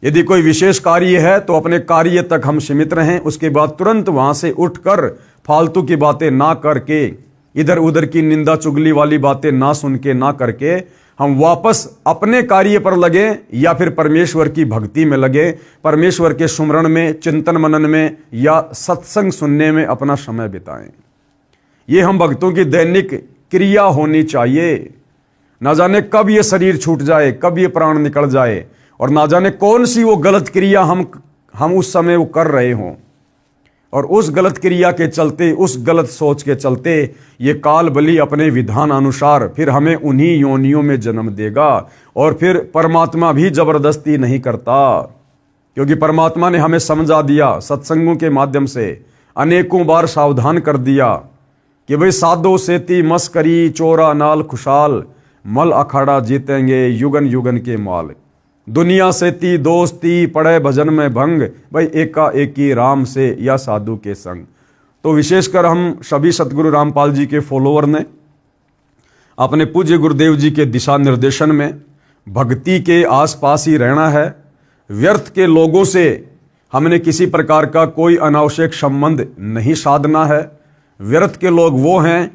यदि कोई विशेष कार्य है तो अपने कार्य तक हम सीमित रहें, उसके बाद तुरंत वहां से उठकर फालतू की बातें ना करके, इधर उधर की निंदा चुगली वाली बातें ना सुन के, ना करके हम वापस अपने कार्य पर लगे या फिर परमेश्वर की भक्ति में लगे, परमेश्वर के सुमरण में, चिंतन मनन में या सत्संग सुनने में अपना समय बिताएं। ये हम भक्तों की दैनिक क्रिया होनी चाहिए। ना जाने कब ये शरीर छूट जाए, कब ये प्राण निकल जाए, और ना जाने कौन सी वो गलत क्रिया हम उस समय वो कर रहे हों, और उस गलत क्रिया के चलते, उस गलत सोच के चलते ये काल बलि अपने विधान अनुसार फिर हमें उन्हीं योनियों में जन्म देगा। और फिर परमात्मा भी जबरदस्ती नहीं करता, क्योंकि परमात्मा ने हमें समझा दिया, सत्संगों के माध्यम से अनेकों बार सावधान कर दिया कि भाई साधो सेती मस्करी चोरा नाल खुशाल, मल अखाड़ा जीतेंगे युगन युगन के माल। दुनिया से ती दोस्ती पड़े भजन में भंग, भाई एका एकी राम से या साधु के संग। तो विशेषकर हम सभी सतगुरु रामपाल जी के फॉलोअर ने अपने पूज्य गुरुदेव जी के दिशा निर्देशन में भक्ति के आसपास ही रहना है। व्यर्थ के लोगों से हमने किसी प्रकार का कोई अनावश्यक संबंध नहीं साधना है। व्यर्थ के लोग वो हैं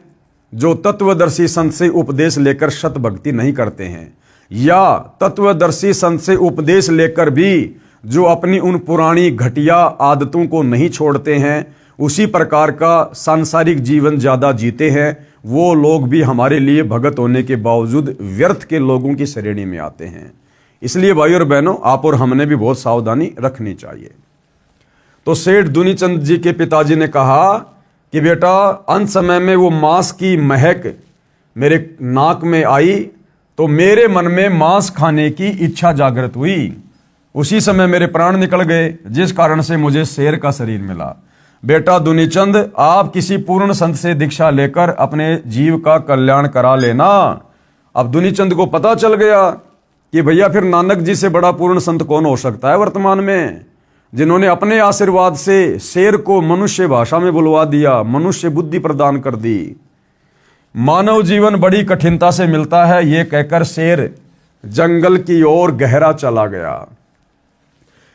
जो तत्वदर्शी संत से उपदेश लेकर सत भक्ति नहीं करते हैं, या तत्वदर्शी संत से उपदेश लेकर भी जो अपनी उन पुरानी घटिया आदतों को नहीं छोड़ते हैं, उसी प्रकार का सांसारिक जीवन ज्यादा जीते हैं, वो लोग भी हमारे लिए भगत होने के बावजूद व्यर्थ के लोगों की श्रेणी में आते हैं। इसलिए भाई और बहनों, आप और हमने भी बहुत सावधानी रखनी चाहिए। तो सेठ दुनीचंद जी के पिताजी ने कहा कि बेटा, अंत समय में वो मांस की महक मेरे नाक में आई तो मेरे मन में मांस खाने की इच्छा जागृत हुई। उसी समय मेरे प्राण निकल गए, जिस कारण से मुझे शेर का शरीर मिला। बेटा दुनीचंद, आप किसी पूर्ण संत से दीक्षा लेकर अपने जीव का कल्याण करा लेना। अब दुनीचंद को पता चल गया कि भैया फिर नानक जी से बड़ा पूर्ण संत कौन हो सकता है वर्तमान में, जिन्होंने अपने आशीर्वाद से शेर को मनुष्य भाषा में बुलवा दिया, मनुष्य बुद्धि प्रदान कर दी। मानव जीवन बड़ी कठिनता से मिलता है, ये कहकर शेर जंगल की ओर गहरा चला गया।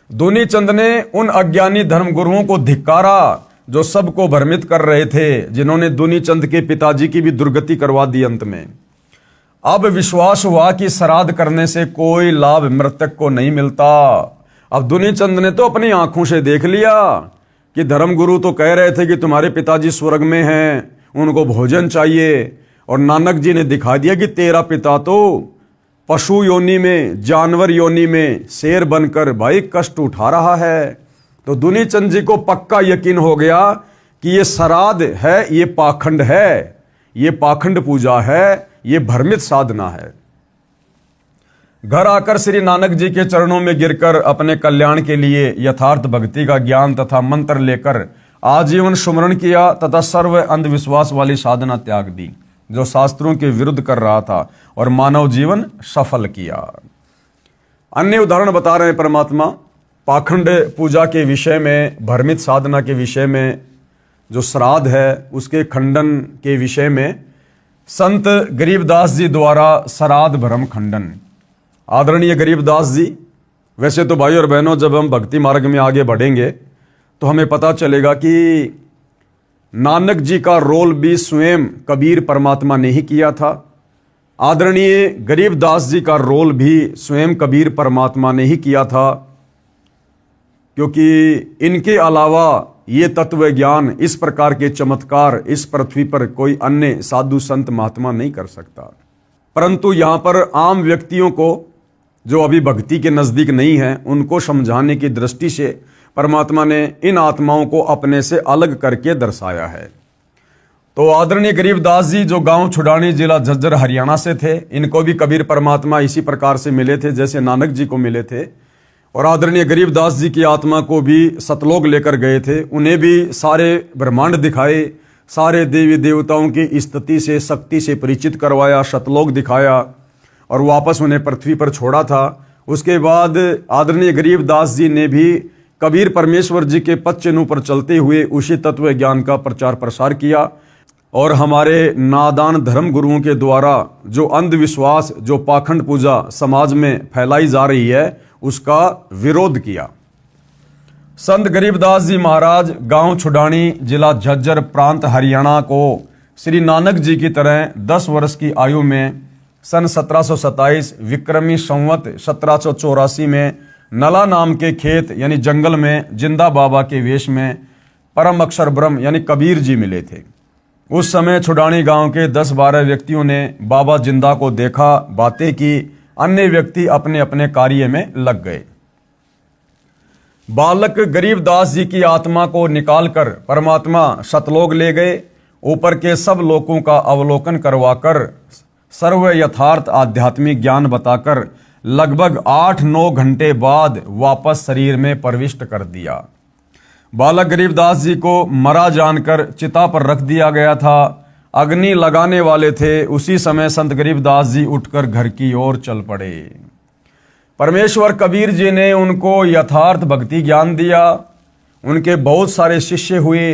दुनीचंद ने उन अज्ञानी धर्मगुरुओं को धिक्कारा जो सबको भ्रमित कर रहे थे, जिन्होंने दुनीचंद के पिताजी की भी दुर्गति करवा दी। अंत में अब विश्वास हुआ कि श्राद्ध करने से कोई लाभ मृतक को नहीं मिलता। अब दुनीचंद ने तो अपनी आंखों से देख लिया कि धर्मगुरु तो कह रहे थे कि तुम्हारे पिताजी स्वर्ग में हैं, उनको भोजन चाहिए, और नानक जी ने दिखा दिया कि तेरा पिता तो पशु योनि में, जानवर योनि में शेर बनकर भाई कष्ट उठा रहा है। तो दुनीचंद जी को पक्का यकीन हो गया कि ये श्राद्ध है, ये पाखंड है, ये पाखंड पूजा है, ये भ्रमित साधना है। घर आकर श्री नानक जी के चरणों में गिरकर अपने कल्याण के लिए यथार्थ भक्ति का ज्ञान तथा मंत्र लेकर आजीवन सुमरण किया तथा सर्व अंधविश्वास वाली साधना त्याग दी जो शास्त्रों के विरुद्ध कर रहा था और मानव जीवन सफल किया। अन्य उदाहरण बता रहे हैं परमात्मा पाखंड पूजा के विषय में, भ्रमित साधना के विषय में, जो श्राद्ध है उसके खंडन के विषय में संत गरीबदास जी द्वारा श्राद्ध भ्रम खंडन। आदरणीय गरीबदास जी, वैसे तो भाई और बहनों जब हम भक्ति मार्ग में आगे बढ़ेंगे तो हमें पता चलेगा कि नानक जी का रोल भी स्वयं कबीर परमात्मा ने ही किया था। आदरणीय गरीबदास जी का रोल भी स्वयं कबीर परमात्मा ने ही किया था, क्योंकि इनके अलावा ये तत्व ज्ञान, इस प्रकार के चमत्कार इस पृथ्वी पर कोई अन्य साधु संत महात्मा नहीं कर सकता। परंतु यहाँ पर आम व्यक्तियों को जो अभी भक्ति के नजदीक नहीं है उनको समझाने की दृष्टि से परमात्मा ने इन आत्माओं को अपने से अलग करके दर्शाया है। तो आदरणीय गरीबदास जी जो गांव छुड़ानी जिला झज्जर हरियाणा से थे, इनको भी कबीर परमात्मा इसी प्रकार से मिले थे जैसे नानक जी को मिले थे, और आदरणीय गरीबदास जी की आत्मा को भी सतलोक लेकर गए थे। उन्हें भी सारे ब्रह्मांड दिखाए, सारे देवी देवताओं की स्तुति से शक्ति से परिचित करवाया, सतलोक दिखाया और वापस उन्हें पृथ्वी पर छोड़ा था। उसके बाद आदरणीय गरीबदास जी ने भी कबीर परमेश्वर जी के पद चिन्हों पर चलते हुए उसी तत्व ज्ञान का प्रचार प्रसार किया और हमारे नादान धर्म गुरुओं के द्वारा जो अंधविश्वास, जो पाखंड पूजा समाज में फैलाई जा रही है उसका विरोध किया। संत गरीबदास जी महाराज गांव छुड़ानी जिला झज्जर प्रांत हरियाणा को श्री नानक जी की तरह 10 वर्ष की आयु में सन 1727 विक्रमी संवत 1784 में नला नाम के खेत यानी जंगल में जिंदा बाबा के वेश में परम अक्षर ब्रह्म यानी कबीर जी मिले थे। उस समय छुड़ानी गांव के 10-12 व्यक्तियों ने बाबा जिंदा को देखा, बातें की, अन्य व्यक्ति अपने अपने कार्य में लग गए। बालक गरीबदास जी की आत्मा को निकालकर परमात्मा सतलोक ले गए। ऊपर के सब लोकों का अवलोकन करवाकर सर्व यथार्थ आध्यात्मिक ज्ञान बताकर लगभग 8-9 घंटे बाद वापस शरीर में प्रविष्ट कर दिया। बालक गरीबदास जी को मरा जानकर चिता पर रख दिया गया था। अग्नि लगाने वाले थे, उसी समय संत गरीबदास जी उठकर घर की ओर चल पड़े। परमेश्वर कबीर जी ने उनको यथार्थ भक्ति ज्ञान दिया। उनके बहुत सारे शिष्य हुए।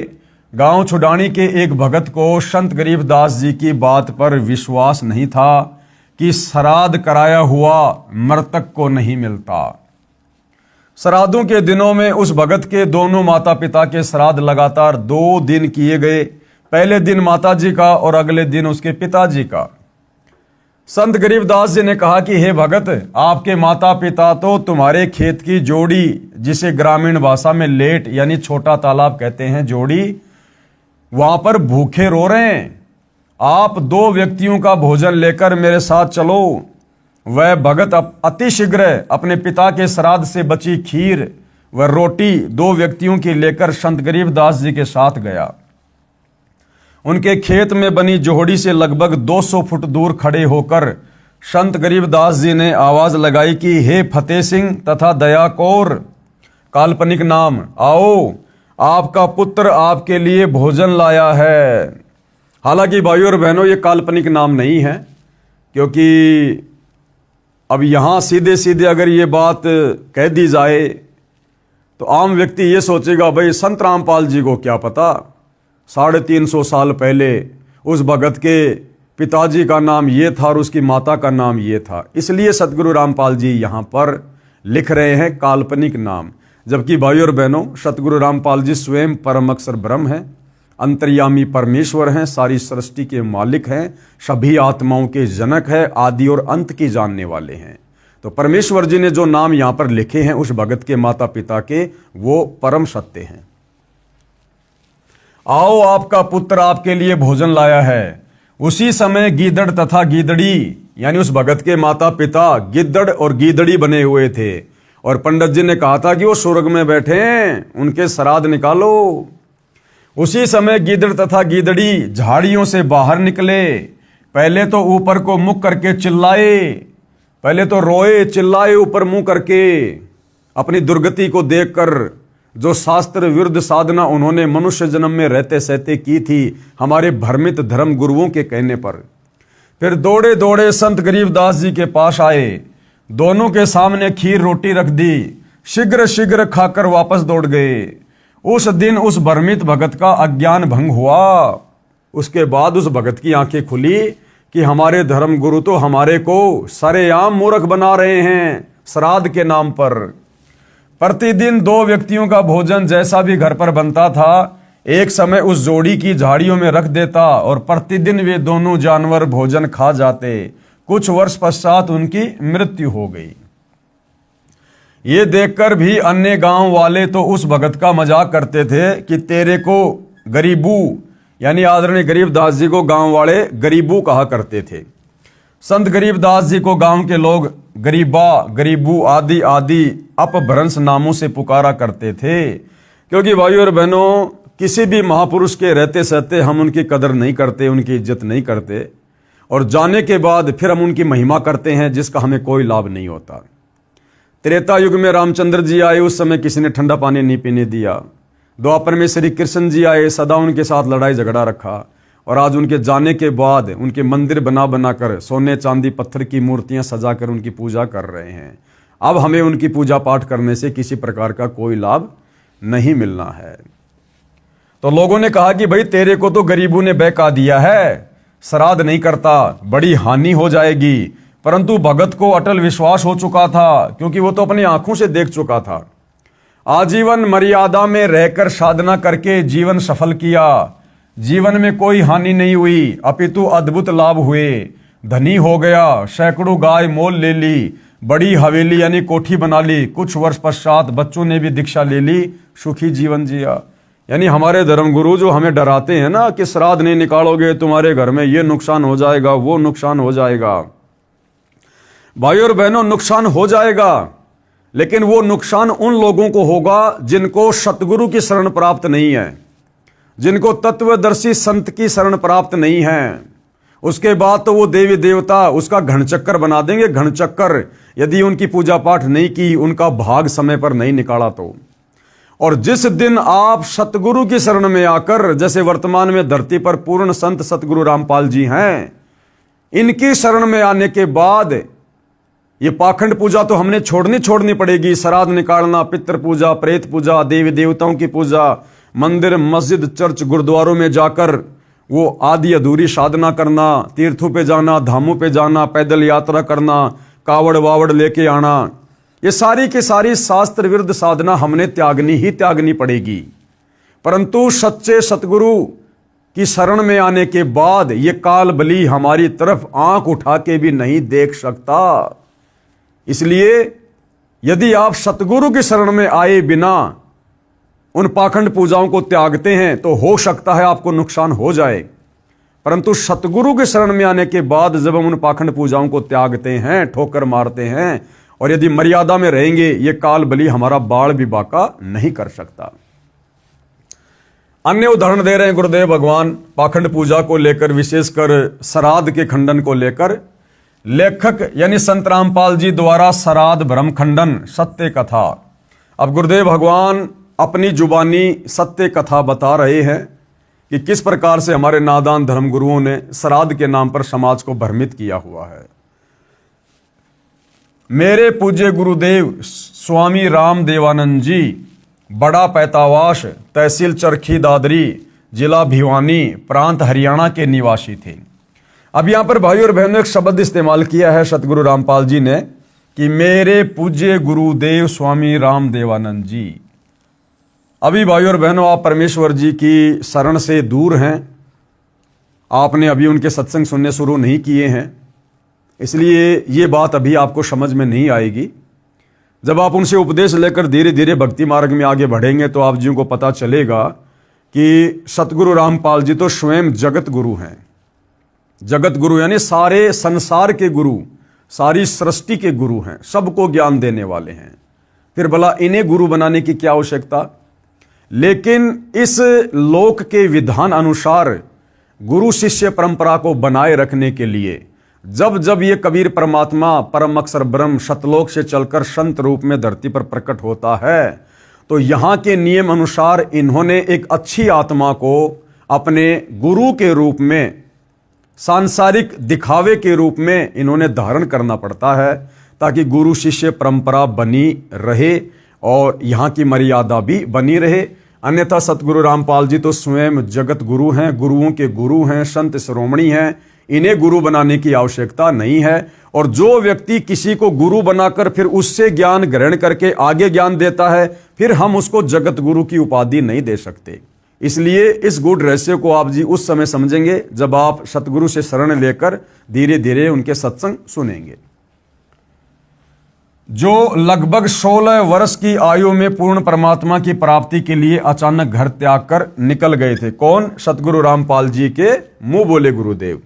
गांव छुड़ानी के एक भगत को संत गरीबदास जी की बात पर विश्वास नहीं था कि श्राद्ध कराया हुआ मृतक को नहीं मिलता। श्राद्धों के दिनों में उस भगत के दोनों माता पिता के श्राद्ध लगातार 2 दिन किए गए। पहले दिन माता जी का और अगले दिन उसके पिताजी का। संत गरीबदास जी ने कहा कि हे भगत, आपके माता पिता तो तुम्हारे खेत की जोड़ी, जिसे ग्रामीण भाषा में लेट यानी छोटा तालाब कहते हैं, जोड़ी, वहां पर भूखे रो रहे हैं। आप 2 व्यक्तियों का भोजन लेकर मेरे साथ चलो। वह भगत अतिशीघ्र अपने पिता के श्राद्ध से बची खीर व रोटी 2 व्यक्तियों की लेकर संत गरीबदास जी के साथ गया। उनके खेत में बनी जोहड़ी से लगभग 200 फुट दूर खड़े होकर संत गरीबदास जी ने आवाज लगाई कि हे फतेह सिंह तथा दया कौर, काल्पनिक नाम, आओ, आपका पुत्र आपके लिए भोजन लाया है। हालांकि भाइयों और बहनों ये काल्पनिक नाम नहीं है, क्योंकि अब यहां सीधे सीधे अगर ये बात कह दी जाए तो आम व्यक्ति ये सोचेगा भाई संत रामपाल जी को क्या पता, 350 साल पहले उस भगत के पिताजी का नाम ये था और उसकी माता का नाम ये था। इसलिए सतगुरु रामपाल जी यहाँ पर लिख रहे हैं काल्पनिक नाम। जबकि भाइयों और बहनों, सतगुरु रामपाल जी स्वयं परम अक्षर ब्रह्म हैं, अंतर्यामी परमेश्वर हैं, सारी सृष्टि के मालिक हैं, सभी आत्माओं के जनक हैं, आदि और अंत की जानने वाले हैं। तो परमेश्वर जी ने जो नाम यहाँ पर लिखे हैं उस भगत के माता पिता के, वो परम सत्य हैं। आओ, आपका पुत्र आपके लिए भोजन लाया है। उसी समय गीदड़ तथा गीदड़ी यानी उस भगत के माता पिता गिद्दड़ और गीदड़ी बने हुए थे और पंडित जी ने कहा था कि वो स्वर्ग में बैठे हैं, उनके श्राद्ध निकालो। उसी समय गीदड़ तथा गीदड़ी झाड़ियों से बाहर निकले। पहले तो ऊपर को मुख करके चिल्लाए, पहले तो रोए चिल्लाए ऊपर मुंह करके अपनी दुर्गति को देखकर, जो शास्त्र विरुद्ध साधना उन्होंने मनुष्य जन्म में रहते सहते की थी हमारे भ्रमित धर्म गुरुओं के कहने पर। फिर दौड़े दौड़े संत गरीबदास जी के पास आए, दोनों के सामने खीर रोटी रख दी, शीघ्र शीघ्र खाकर वापस दौड़ गए। उस दिन उस भ्रमित भगत का अज्ञान भंग हुआ। उसके बाद उस भगत की आंखें खुली कि हमारे धर्म गुरु तो हमारे को सरेआम मूर्ख बना रहे हैं श्राद्ध के नाम पर। प्रतिदिन 2 व्यक्तियों का भोजन जैसा भी घर पर बनता था, एक समय उस जोड़ी की झाड़ियों में रख देता और प्रतिदिन वे दोनों जानवर भोजन खा जाते। कुछ वर्ष पश्चात उनकी मृत्यु हो गई। ये देखकर भी अन्य गांव वाले तो उस भगत का मजाक करते थे कि तेरे को गरीबू, यानी आदरणीय गरीबदास जी को गांव वाले गरीबू कहा करते थे। संत गरीबदास जी को गांव के लोग गरीबा, गरीबू आदि आदि अपभ्रंश नामों से पुकारा करते थे। क्योंकि भाइयों और बहनों, किसी भी महापुरुष के रहते सहते हम उनकी कदर नहीं करते, उनकी इज्जत नहीं करते, और जाने के बाद फिर हम उनकी महिमा करते हैं जिसका हमें कोई लाभ नहीं होता। त्रेता युग में रामचंद्र जी आए, उस समय किसी ने ठंडा पानी नहीं पीने दिया। द्वापर में श्री कृष्ण जी आए, सदा उनके साथ लड़ाई झगड़ा रखा, और आज उनके जाने के बाद उनके मंदिर बना बनाकर सोने चांदी पत्थर की मूर्तियां सजाकर उनकी पूजा कर रहे हैं। अब हमें उनकी पूजा पाठ करने से किसी प्रकार का कोई लाभ नहीं मिलना है। तो लोगों ने कहा कि भाई तेरे को तो गरीबों ने बहका दिया है, श्राद्ध नहीं करता, बड़ी हानि हो जाएगी। परंतु भगत को अटल विश्वास हो चुका था, क्योंकि वो तो अपनी आंखों से देख चुका था। आजीवन मर्यादा में रहकर साधना करके जीवन सफल किया। जीवन में कोई हानि नहीं हुई, अपितु अद्भुत लाभ हुए। धनी हो गया, सैकड़ों गाय मोल ले ली, बड़ी हवेली यानी कोठी बना ली। कुछ वर्ष पश्चात बच्चों ने भी दीक्षा ले ली, सुखी जीवन जिया। यानी हमारे धर्मगुरु जो हमें डराते हैं ना कि श्राद्ध नहीं निकालोगे तुम्हारे घर में ये नुकसान हो जाएगा, वो नुकसान हो जाएगा। भाइयों और बहनों, नुकसान हो जाएगा, लेकिन वो नुकसान उन लोगों को होगा जिनको सतगुरु की शरण प्राप्त नहीं है, जिनको तत्वदर्शी संत की शरण प्राप्त नहीं है। उसके बाद तो वो देवी देवता उसका घनचक्कर बना देंगे, घनचक्कर, यदि उनकी पूजा पाठ नहीं की, उनका भाग समय पर नहीं निकाला तो। और जिस दिन आप सतगुरु की शरण में आकर, जैसे वर्तमान में धरती पर पूर्ण संत सतगुरु रामपाल जी हैं, इनकी शरण में आने के बाद ये पाखंड पूजा तो हमने छोड़नी पड़ेगी। श्राद्ध निकालना, पितृ पूजा, प्रेत पूजा, देवी देवताओं की पूजा, मंदिर मस्जिद चर्च गुरुद्वारों में जाकर वो आदि अधूरी साधना करना, तीर्थों पे जाना, धामों पे जाना, पैदल यात्रा करना, कावड़ वावड़ लेके आना, ये सारी की सारी शास्त्र विरुद्ध साधना हमने त्यागनी पड़ेगी। परंतु सच्चे सतगुरु की शरण में आने के बाद ये काल बली हमारी तरफ आंख उठा के भी नहीं देख सकता। इसलिए यदि आप सतगुरु की शरण में आए बिना उन पाखंड पूजाओं को त्यागते हैं तो हो सकता है आपको नुकसान हो जाए। परंतु सतगुरु के शरण में आने के बाद जब हम उन पाखंड पूजाओं को त्यागते हैं, ठोकर मारते हैं, और यदि मर्यादा में रहेंगे, ये काल बली हमारा बाल भी बाका नहीं कर सकता। अन्य उदाहरण दे रहे हैं गुरुदेव भगवान पाखंड पूजा को लेकर, विशेषकर श्राद्ध के खंडन को लेकर। लेखक यानी संत रामपाल जी द्वारा श्राद्ध भ्रम खंडन सत्य कथा। अब गुरुदेव भगवान अपनी जुबानी सत्य कथा बता रहे हैं कि किस प्रकार से हमारे नादान धर्मगुरुओं ने श्राद्ध के नाम पर समाज को भ्रमित किया हुआ है। मेरे पूज्य गुरुदेव स्वामी राम देवानंद जी बड़ा पैतावास, तहसील चरखी दादरी, जिला भिवानी, प्रांत हरियाणा के निवासी थे। अब यहां पर भाइयों और बहनों एक शब्द इस्तेमाल किया है सतगुरु रामपाल जी ने कि मेरे पूज्य गुरुदेव स्वामी राम देवानंद जी। अभी भाइयों और बहनों, आप परमेश्वर जी की शरण से दूर हैं, आपने अभी उनके सत्संग सुनने शुरू नहीं किए हैं, इसलिए ये बात अभी आपको समझ में नहीं आएगी। जब आप उनसे उपदेश लेकर धीरे धीरे भक्ति मार्ग में आगे बढ़ेंगे तो आप जी को पता चलेगा कि सतगुरु रामपाल जी तो स्वयं जगत गुरु हैं। जगत गुरु यानी सारे संसार के गुरु, सारी सृष्टि के गुरु हैं, सबको ज्ञान देने वाले हैं। फिर भला इन्हें गुरु बनाने की क्या आवश्यकता। लेकिन इस लोक के विधान अनुसार गुरु शिष्य परंपरा को बनाए रखने के लिए जब जब ये कबीर परमात्मा परम अक्षर ब्रह्म शतलोक से चलकर संत रूप में धरती पर प्रकट होता है, तो यहाँ के नियम अनुसार इन्होंने एक अच्छी आत्मा को अपने गुरु के रूप में, सांसारिक दिखावे के रूप में इन्होंने धारण करना पड़ता है, ताकि गुरु शिष्य परंपरा बनी रहे और यहाँ की मर्यादा भी बनी रहे। अन्यथा सतगुरु रामपाल जी तो स्वयं जगत गुरु हैं, गुरुओं के गुरु हैं, संत शिरोमणि हैं, इन्हें गुरु बनाने की आवश्यकता नहीं है। और जो व्यक्ति किसी को गुरु बनाकर फिर उससे ज्ञान ग्रहण करके आगे ज्ञान देता है, फिर हम उसको जगत गुरु की उपाधि नहीं दे सकते। इसलिए इस गूढ़ रहस्य को आप जी उस समय समझेंगे जब आप सतगुरु से शरण लेकर धीरे धीरे उनके सत्संग सुनेंगे। जो लगभग 16 वर्ष की आयु में पूर्ण परमात्मा की प्राप्ति के लिए अचानक घर त्याग कर निकल गए थे। कौन? सतगुरु रामपाल जी के मुंह बोले गुरुदेव।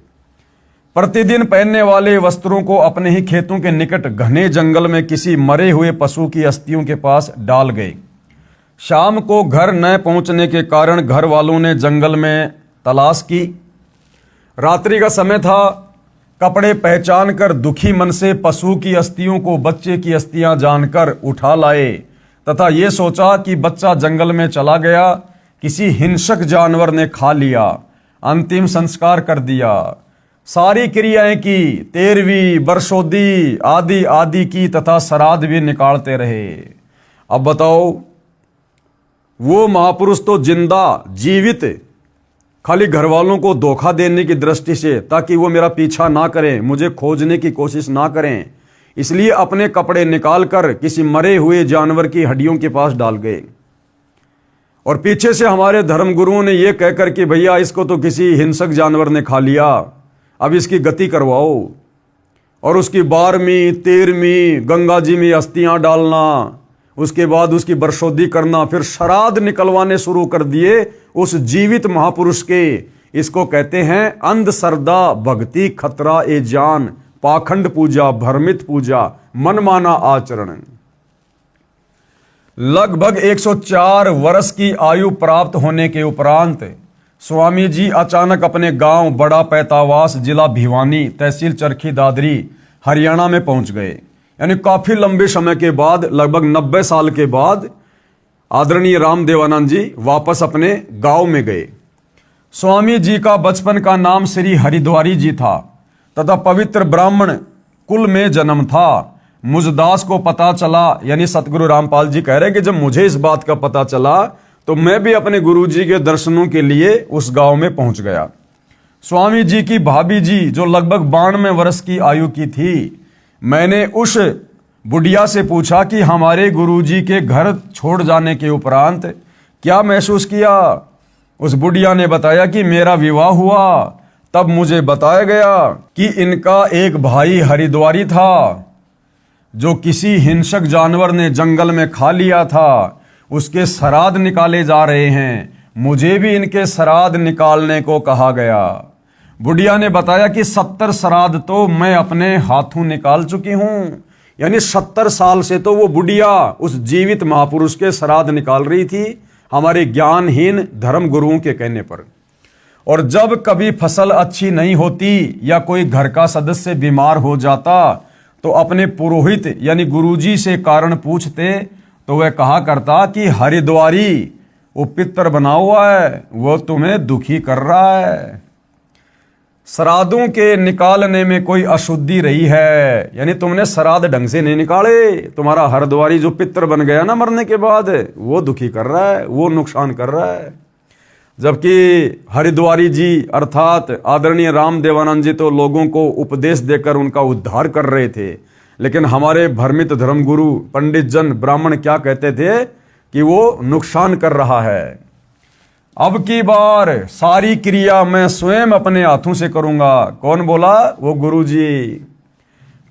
प्रतिदिन पहनने वाले वस्त्रों को अपने ही खेतों के निकट घने जंगल में किसी मरे हुए पशु की अस्थियों के पास डाल गए। शाम को घर न पहुंचने के कारण घर वालों ने जंगल में तलाश की। रात्रि का समय था। कपड़े पहचान कर दुखी मन से पशु की अस्थियों को बच्चे की अस्थियां जानकर उठा लाए तथा ये सोचा कि बच्चा जंगल में चला गया, किसी हिंसक जानवर ने खा लिया। अंतिम संस्कार कर दिया। सारी क्रियाएं की, 13वीं बरसोदी आदि आदि की तथा श्राद्ध भी निकालते रहे। अब बताओ, वो महापुरुष तो जिंदा जीवित खाली घर वालों को धोखा देने की दृष्टि से, ताकि वो मेरा पीछा ना करें, मुझे खोजने की कोशिश ना करें, इसलिए अपने कपड़े निकालकर किसी मरे हुए जानवर की हड्डियों के पास डाल गए। और पीछे से हमारे धर्मगुरुओं ने यह कहकर कि भैया इसको तो किसी हिंसक जानवर ने खा लिया, अब इसकी गति करवाओ। और उसकी 12वीं 13वीं गंगा जी में अस्थियां डालना, उसके बाद उसकी बरसोदी करना, फिर श्राद्ध निकलवाने शुरू कर दिए उस जीवित महापुरुष के। इसको कहते हैं अंधश्रद्धा भक्ति खतरा ए जान, पाखंड पूजा भ्रमित पूजा मनमाना आचरण। लगभग 104 वर्ष की आयु प्राप्त होने के उपरांत स्वामी जी अचानक अपने गांव बड़ा पैतावास, जिला भिवानी, तहसील चरखी दादरी, हरियाणा में पहुंच गए। यानी काफी लंबे समय के बाद, लगभग 90 साल के बाद आदरणीय रामदेवानंद जी वापस अपने गांव में गए। स्वामी जी का बचपन का नाम श्री हरिद्वारी जी था तथा पवित्र ब्राह्मण कुल में जन्म था। मुझदास को पता चला, यानी सतगुरु रामपाल जी कह रहे कि जब मुझे इस बात का पता चला तो मैं भी अपने गुरु जी के दर्शनों के लिए उस गांव में पहुंच गया। स्वामी जी की भाभी जी जो लगभग 92 वर्ष की आयु की थी, मैंने उस बुढ़िया से पूछा कि हमारे गुरुजी के घर छोड़ जाने के उपरांत क्या महसूस किया। उस बुढ़िया ने बताया कि मेरा विवाह हुआ, तब मुझे बताया गया कि इनका एक भाई हरिद्वारी था जो किसी हिंसक जानवर ने जंगल में खा लिया था, उसके श्राद्ध निकाले जा रहे हैं, मुझे भी इनके श्राद्ध निकालने को कहा गया। बुढ़िया ने बताया कि 70 श्राद्ध तो मैं अपने हाथों निकाल चुकी हूं। यानी 70 साल से तो वो बुढ़िया उस जीवित महापुरुष के श्राद्ध निकाल रही थी, हमारे ज्ञानहीन धर्म गुरुओं के कहने पर। और जब कभी फसल अच्छी नहीं होती या कोई घर का सदस्य बीमार हो जाता तो अपने पुरोहित यानी गुरुजी से कारण पूछते तो वह कहा करता कि हरिद्वारी वो पितर बना हुआ है, वो तुम्हें दुखी कर रहा है। श्राद्धों के निकालने में कोई अशुद्धि रही है, यानी तुमने श्राद्ध ढंग से नहीं निकाले, तुम्हारा हरिद्वारी जो पितर बन गया ना मरने के बाद, वो दुखी कर रहा है, वो नुकसान कर रहा है। जबकि हरिद्वारी जी अर्थात आदरणीय रामदेवानंद जी तो लोगों को उपदेश देकर उनका उद्धार कर रहे थे, लेकिन हमारे भ्रमित धर्मगुरु पंडित जन ब्राह्मण क्या कहते थे कि वो नुकसान कर रहा है। अब की बार सारी क्रिया मैं स्वयं अपने हाथों से करूंगा। कौन बोला? वो गुरुजी।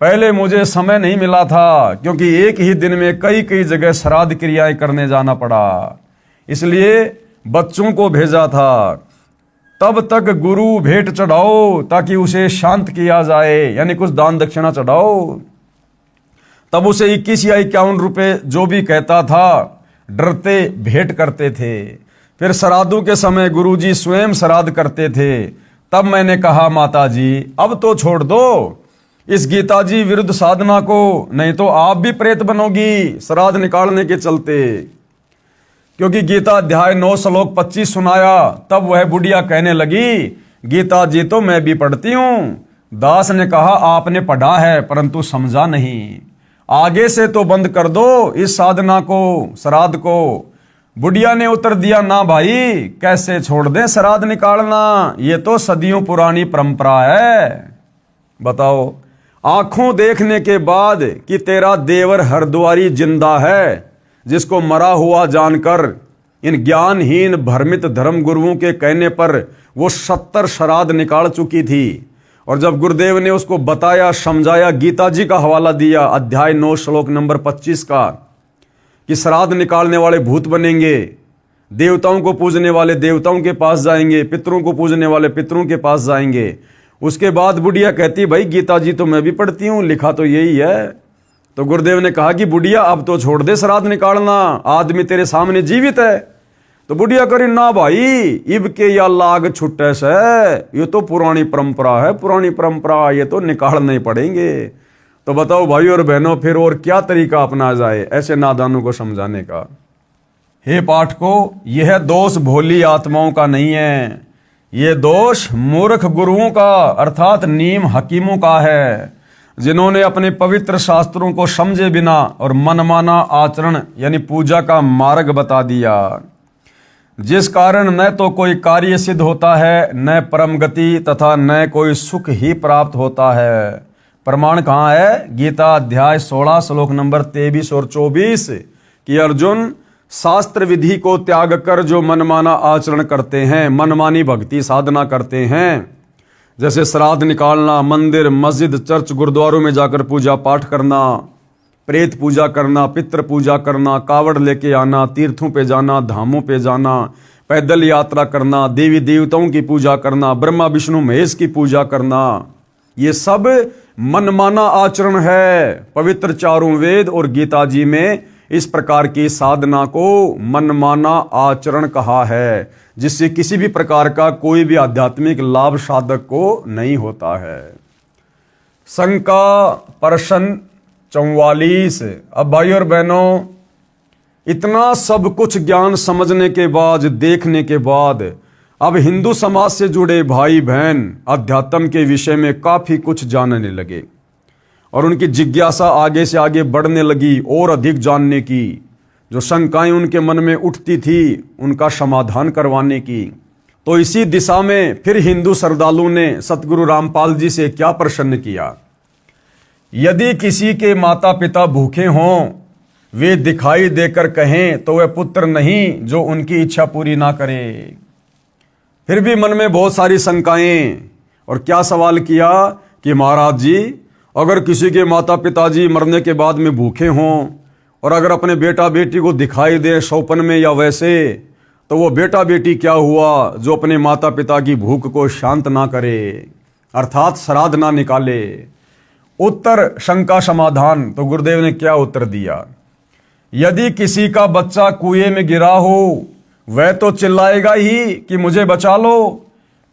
पहले मुझे समय नहीं मिला था क्योंकि एक ही दिन में कई कई जगह श्राद्ध क्रियाएं करने जाना पड़ा, इसलिए बच्चों को भेजा था। तब तक गुरु भेंट चढ़ाओ ताकि उसे शांत किया जाए, यानी कुछ दान दक्षिणा चढ़ाओ। तब उसे 21 या 51 रुपए जो भी कहता था डरते भेंट करते थे। फिर श्राद्धों के समय गुरुजी स्वयं श्राद्ध करते थे, तब मैंने कहा माता जी अब तो छोड़ दो इस गीता जी विरुद्ध साधना को, नहीं तो आप भी प्रेत बनोगी श्राद्ध निकालने के चलते। क्योंकि गीता अध्याय 9 श्लोक 25 सुनाया, तब वह बुढ़िया कहने लगी गीता जी तो मैं भी पढ़ती हूं। दास ने कहा आपने पढ़ा है परंतु समझा नहीं, आगे से तो बंद कर दो इस साधना को, श्राद्ध को। बुढ़िया ने उत्तर दिया ना भाई, कैसे छोड़ दें श्राद्ध निकालना, ये तो सदियों पुरानी परंपरा है। बताओ, आंखों देखने के बाद कि तेरा देवर हरद्वारी जिंदा है, जिसको मरा हुआ जानकर इन ज्ञानहीन भ्रमित धर्म गुरुओं के कहने पर वो 70 श्राद्ध निकाल चुकी थी। और जब गुरुदेव ने उसको बताया, समझाया, गीता जी का हवाला दिया अध्याय 9 श्लोक नंबर 25 का, कि श्राद्ध निकालने वाले भूत बनेंगे, देवताओं को पूजने वाले देवताओं के पास जाएंगे, पितरों को पूजने वाले पितरों के पास जाएंगे। उसके बाद बुढ़िया कहती भाई गीता जी तो मैं भी पढ़ती हूं, लिखा तो यही है। तो गुरुदेव ने कहा कि बुढ़िया अब तो छोड़ दे श्राद्ध निकालना, आदमी तेरे सामने जीवित है। तो बुढ़िया करी ना भाई, इब के या लाग छुट्टे से, ये तो पुरानी परंपरा है, पुरानी परंपरा, ये तो निकालने ही पड़ेंगे। तो बताओ भाई और बहनों, फिर और क्या तरीका अपना जाए ऐसे नादानों को समझाने का। हे पाठकों, यह दोष भोली आत्माओं का नहीं है, ये दोष मूर्ख गुरुओं का अर्थात नीम हकीमों का है, जिन्होंने अपने पवित्र शास्त्रों को समझे बिना और मनमाना आचरण यानी पूजा का मार्ग बता दिया, जिस कारण न तो कोई कार्य सिद्ध होता है, न परम गति तथा न कोई सुख ही प्राप्त होता है। प्रमाण कहाँ है? गीता अध्याय 16 श्लोक नंबर 23 और 24 कि अर्जुन, शास्त्र विधि को त्याग कर जो मनमाना आचरण करते हैं, मनमानी भक्ति साधना करते हैं, जैसे श्राद्ध निकालना, मंदिर मस्जिद चर्च गुरुद्वारों में जाकर पूजा पाठ करना, प्रेत पूजा करना, पितृ पूजा करना, कावड़ लेके आना, तीर्थों पे जाना, धामों पे जाना, पैदल यात्रा करना, देवी देवताओं की पूजा करना, ब्रह्मा विष्णु महेश की पूजा करना, ये सब मनमाना आचरण है। पवित्र चारों वेद और गीता जी में इस प्रकार की साधना को मनमाना आचरण कहा है, जिससे किसी भी प्रकार का कोई भी आध्यात्मिक लाभ साधक को नहीं होता है। शंका प्रश्न 44। अब भाई और बहनों, इतना सब कुछ ज्ञान समझने के बाद, देखने के बाद, अब हिंदू समाज से जुड़े भाई बहन अध्यात्म के विषय में काफी कुछ जानने लगे और उनकी जिज्ञासा आगे से आगे बढ़ने लगी और अधिक जानने की। जो शंकाएं उनके मन में उठती थी उनका समाधान करवाने की। तो इसी दिशा में फिर हिंदू श्रद्धालु ने सतगुरु रामपाल जी से क्या प्रश्न किया? यदि किसी के माता पिता भूखे हों, वे दिखाई देकर कहें तो वह पुत्र नहीं जो उनकी इच्छा पूरी ना करे। फिर भी मन में बहुत सारी शंकाएं, और क्या सवाल किया कि महाराज जी, अगर किसी के माता पिताजी मरने के बाद में भूखे हों और अगर अपने बेटा बेटी को दिखाई दे सौपन में या वैसे, तो वो बेटा बेटी क्या हुआ जो अपने माता पिता की भूख को शांत ना करे, अर्थात श्राद्ध ना निकाले। उत्तर शंका समाधान। तो गुरुदेव ने क्या उत्तर दिया? यदि किसी का बच्चा कुएं में गिरा हो, वह तो चिल्लाएगा ही कि मुझे बचा लो,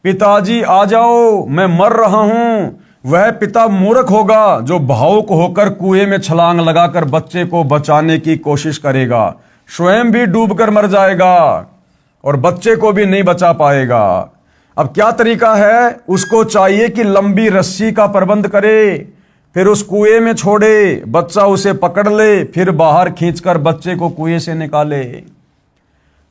पिताजी आ जाओ मैं मर रहा हूं। वह पिता मूर्ख होगा जो भावुक होकर कुएं में छलांग लगाकर बच्चे को बचाने की कोशिश करेगा, स्वयं भी डूबकर मर जाएगा और बच्चे को भी नहीं बचा पाएगा। अब क्या तरीका है? उसको चाहिए कि लंबी रस्सी का प्रबंध करे, फिर उस कुएं में छोड़े, बच्चा उसे पकड़ ले, फिर बाहर खींचकर बच्चे को कुएं से निकाले।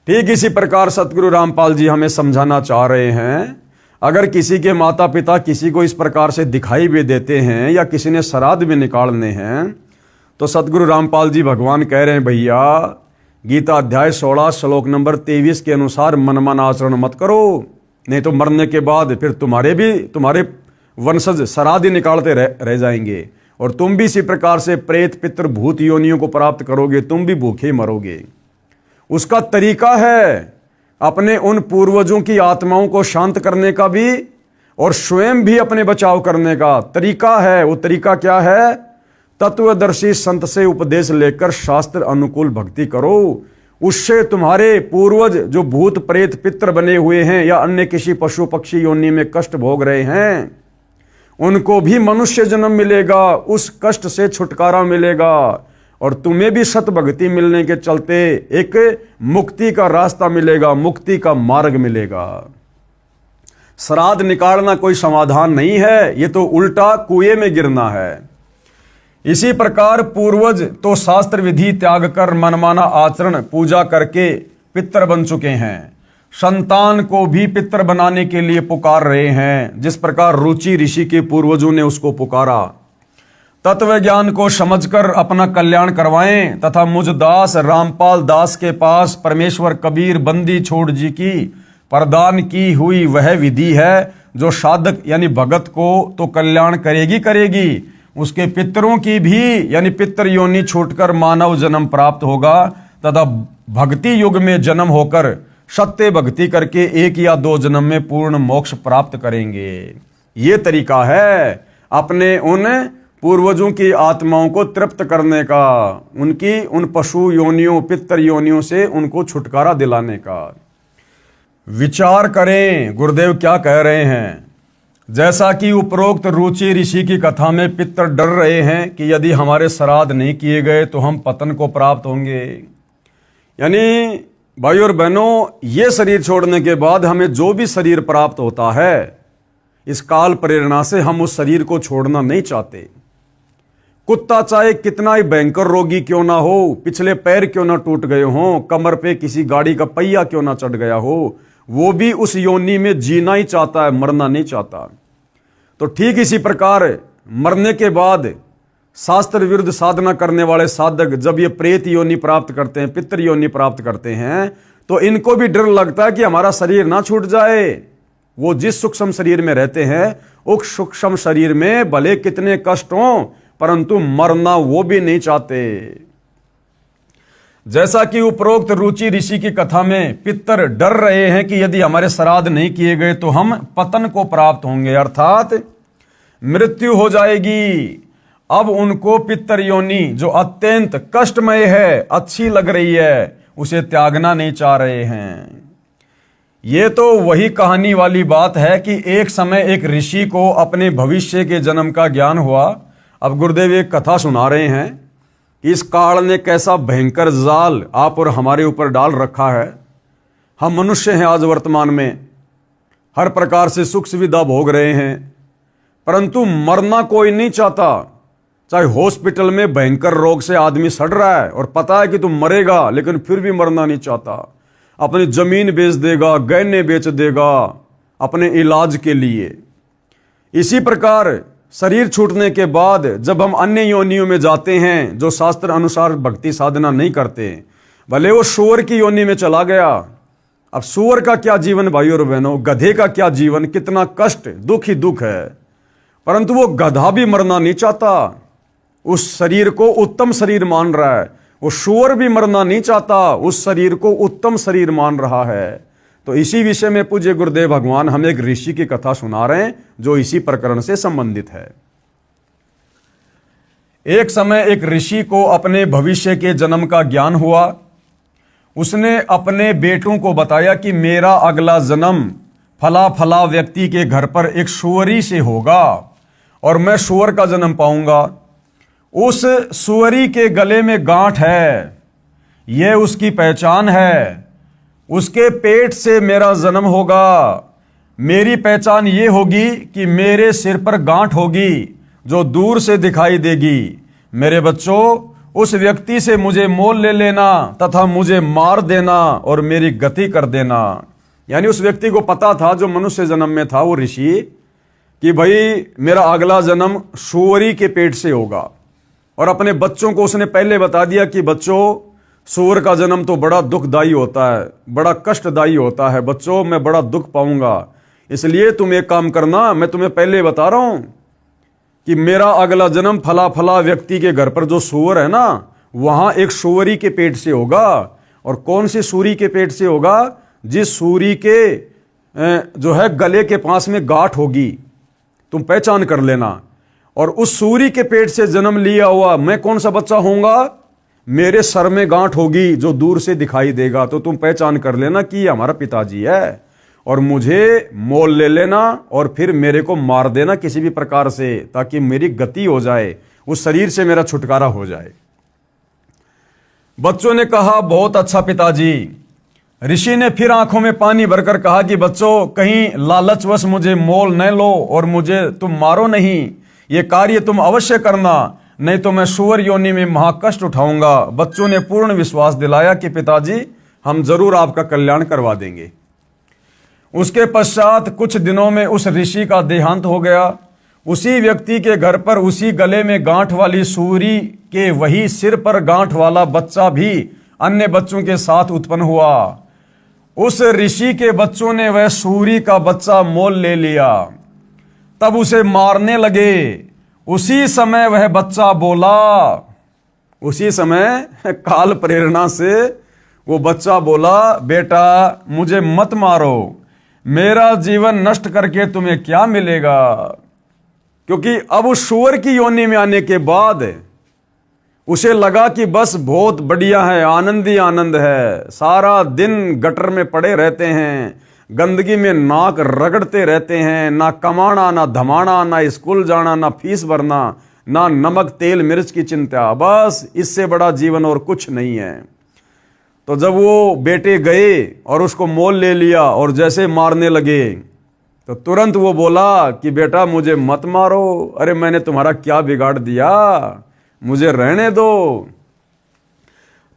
ठीक इसी प्रकार सतगुरु रामपाल जी हमें समझाना चाह रहे हैं, अगर किसी के माता पिता किसी को इस प्रकार से दिखाई भी देते हैं या किसी ने श्राद्ध भी निकालने हैं, तो सतगुरु रामपाल जी भगवान कह रहे हैं, भैया गीता अध्याय 16 श्लोक नंबर 23 के अनुसार मनमाना आचरण मत करो, नहीं तो मरने के बाद फिर तुम्हारे वंशज श्राद्ध ही निकालते रह जाएंगे और तुम भी इसी प्रकार से प्रेत पितृ भूत योनियों को प्राप्त करोगे, तुम भी भूखे मरोगे। उसका तरीका है अपने उन पूर्वजों की आत्माओं को शांत करने का भी और स्वयं भी अपने बचाव करने का तरीका है। वो तरीका क्या है? तत्वदर्शी संत से उपदेश लेकर शास्त्र अनुकूल भक्ति करो, उससे तुम्हारे पूर्वज जो भूत प्रेत पितर बने हुए हैं या अन्य किसी पशु पक्षी योनि में कष्ट भोग रहे हैं, उनको भी मनुष्य जन्म मिलेगा, उस कष्ट से छुटकारा मिलेगा और तुम्हें भी सत भक्ति मिलने के चलते एक मुक्ति का रास्ता मिलेगा, मुक्ति का मार्ग मिलेगा। श्राद्ध निकालना कोई समाधान नहीं है, ये तो उल्टा कुएं में गिरना है। इसी प्रकार पूर्वज तो शास्त्र विधि त्याग कर मनमाना आचरण पूजा करके पितर बन चुके हैं, संतान को भी पितर बनाने के लिए पुकार रहे हैं, जिस प्रकार रुचि ऋषि के पूर्वजों ने उसको पुकारा। तत्व ज्ञान को समझकर अपना कल्याण करवाएं तथा मुझ दास रामपाल दास के पास परमेश्वर कबीर बंदी छोड़ जी की प्रदान की हुई वह विधि है, जो साधक यानी भगत को तो कल्याण करेगी, उसके पितरों की भी यानी पितर योनि छूटकर मानव जन्म प्राप्त होगा तथा भक्ति युग में जन्म होकर सत्य भक्ति करके 1 या 2 जन्म में पूर्ण मोक्ष प्राप्त करेंगे। ये तरीका है अपने उन पूर्वजों की आत्माओं को तृप्त करने का, उनकी उन पशु योनियों पितर योनियों से उनको छुटकारा दिलाने का। विचार करें गुरुदेव क्या कह रहे हैं। जैसा कि उपरोक्त रुचि ऋषि की कथा में पितर डर रहे हैं कि यदि हमारे श्राद्ध नहीं किए गए तो हम पतन को प्राप्त होंगे। यानी भाई और बहनों, ये शरीर छोड़ने के बाद हमें जो भी शरीर प्राप्त होता है, इस काल प्रेरणा से हम उस शरीर को छोड़ना नहीं चाहते। कुत्ता चाहे कितना ही भयंकर रोगी क्यों ना हो, पिछले पैर क्यों ना टूट गए हों, कमर पे किसी गाड़ी का पहिया क्यों ना चढ़ गया हो, वो भी उस योनि में जीना ही चाहता है, मरना नहीं चाहता। तो ठीक इसी प्रकार मरने के बाद शास्त्र विरुद्ध साधना करने वाले साधक जब ये प्रेत योनि प्राप्त करते हैं, पितर योनि प्राप्त करते हैं, तो इनको भी डर लगता है कि हमारा शरीर ना छूट जाए। वो जिस सूक्ष्म शरीर में रहते हैं, उस सूक्ष्म शरीर में भले कितने कष्ट हों, परंतु मरना वो भी नहीं चाहते। जैसा कि उपरोक्त रुचि ऋषि की कथा में पितर डर रहे हैं कि यदि हमारे श्राद्ध नहीं किए गए तो हम पतन को प्राप्त होंगे, अर्थात मृत्यु हो जाएगी। अब उनको पितर योनि जो अत्यंत कष्टमय है, अच्छी लग रही है, उसे त्यागना नहीं चाह रहे हैं। ये तो वही कहानी वाली बात है कि एक समय एक ऋषि को अपने भविष्य के जन्म का ज्ञान हुआ। अब गुरुदेव एक कथा सुना रहे हैं कि इस काल ने कैसा भयंकर जाल आप और हमारे ऊपर डाल रखा है। हम मनुष्य हैं, आज वर्तमान में हर प्रकार से सुख सुविधा भोग रहे हैं, परंतु मरना कोई नहीं चाहता। चाहे हॉस्पिटल में भयंकर रोग से आदमी सड़ रहा है और पता है कि तुम मरेगा, लेकिन फिर भी मरना नहीं चाहता। अपनी जमीन बेच देगा, गहने बेच देगा अपने इलाज के लिए। इसी प्रकार शरीर छूटने के बाद जब हम अन्य योनियों में जाते हैं, जो शास्त्र अनुसार भक्ति साधना नहीं करते, भले वो सूअर की योनि में चला गया। अब सूअर का क्या जीवन भाई और बहनों, गधे का क्या जीवन, कितना कष्ट, दुख ही दुख है। परंतु वो गधा भी मरना नहीं चाहता, उस शरीर को उत्तम शरीर मान रहा है। वो सूअर भी मरना नहीं चाहता, उस शरीर को उत्तम शरीर मान रहा है। तो इसी विषय में पूज्य गुरुदेव भगवान हमें एक ऋषि की कथा सुना रहे हैं, जो इसी प्रकरण से संबंधित है। एक समय एक ऋषि को अपने भविष्य के जन्म का ज्ञान हुआ। उसने अपने बेटों को बताया कि मेरा अगला जन्म फला फला व्यक्ति के घर पर एक सूअरी से होगा और मैं सूअर का जन्म पाऊंगा। उस सूअरी के गले में गांठ है, यह उसकी पहचान है। उसके पेट से मेरा जन्म होगा। मेरी पहचान ये होगी कि मेरे सिर पर गांठ होगी जो दूर से दिखाई देगी। मेरे बच्चों, उस व्यक्ति से मुझे मोल ले लेना तथा मुझे मार देना और मेरी गति कर देना। यानी उस व्यक्ति को पता था, जो मनुष्य जन्म में था वो ऋषि, कि भाई मेरा अगला जन्म सूअरी के पेट से होगा। और अपने बच्चों को उसने पहले बता दिया कि बच्चों, सूअर का जन्म तो बड़ा दुखदायी होता है, बड़ा कष्टदायी होता है। बच्चों, मैं बड़ा दुख पाऊंगा, इसलिए तुम एक काम करना, मैं तुम्हें पहले बता रहा हूं कि मेरा अगला जन्म फला फला व्यक्ति के घर पर जो सूअर है ना, वहां एक सूअरी के पेट से होगा। और कौन सी सूरी के पेट से होगा? जिस सूरी के जो है गले के पास में गांठ होगी, तुम पहचान कर लेना। और उस सूरी के पेट से जन्म लिया हुआ मैं कौन सा बच्चा होऊंगा? मेरे सर में गांठ होगी जो दूर से दिखाई देगा, तो तुम पहचान कर लेना कि ये हमारा पिताजी है, और मुझे मोल ले लेना और फिर मेरे को मार देना किसी भी प्रकार से, ताकि मेरी गति हो जाए, उस शरीर से मेरा छुटकारा हो जाए। बच्चों ने कहा, बहुत अच्छा पिताजी। ऋषि ने फिर आंखों में पानी भरकर कहा कि बच्चों, कहीं लालचवश मुझे मोल न लो और मुझे तुम मारो नहीं। ये कार्य तुम अवश्य करना, नहीं तो मैं सुअर योनि में महाकष्ट उठाऊंगा। बच्चों ने पूर्ण विश्वास दिलाया कि पिताजी, हम जरूर आपका कल्याण करवा देंगे। उसके पश्चात कुछ दिनों में उस ऋषि का देहांत हो गया। उसी व्यक्ति के घर पर उसी गले में गांठ वाली सूरी के वही सिर पर गांठ वाला बच्चा भी अन्य बच्चों के साथ उत्पन्न हुआ। उस ऋषि के बच्चों ने वह सूरी का बच्चा मोल ले लिया, तब उसे मारने लगे। उसी समय वह बच्चा बोला, उसी समय काल प्रेरणा से वो बच्चा बोला, बेटा मुझे मत मारो, मेरा जीवन नष्ट करके तुम्हें क्या मिलेगा। क्योंकि अब उस सूअर की योनि में आने के बाद उसे लगा कि बस बहुत बढ़िया है, आनंद ही आनंद है। सारा दिन गटर में पड़े रहते हैं, गंदगी में नाक रगड़ते रहते हैं, ना कमाना ना धमाना, ना स्कूल जाना, ना फीस भरना, ना नमक तेल मिर्च की चिंता, बस इससे बड़ा जीवन और कुछ नहीं है। तो जब वो बेटे गए और उसको मोल ले लिया और जैसे मारने लगे, तो तुरंत वो बोला कि बेटा मुझे मत मारो, अरे मैंने तुम्हारा क्या बिगाड़ दिया, मुझे रहने दो।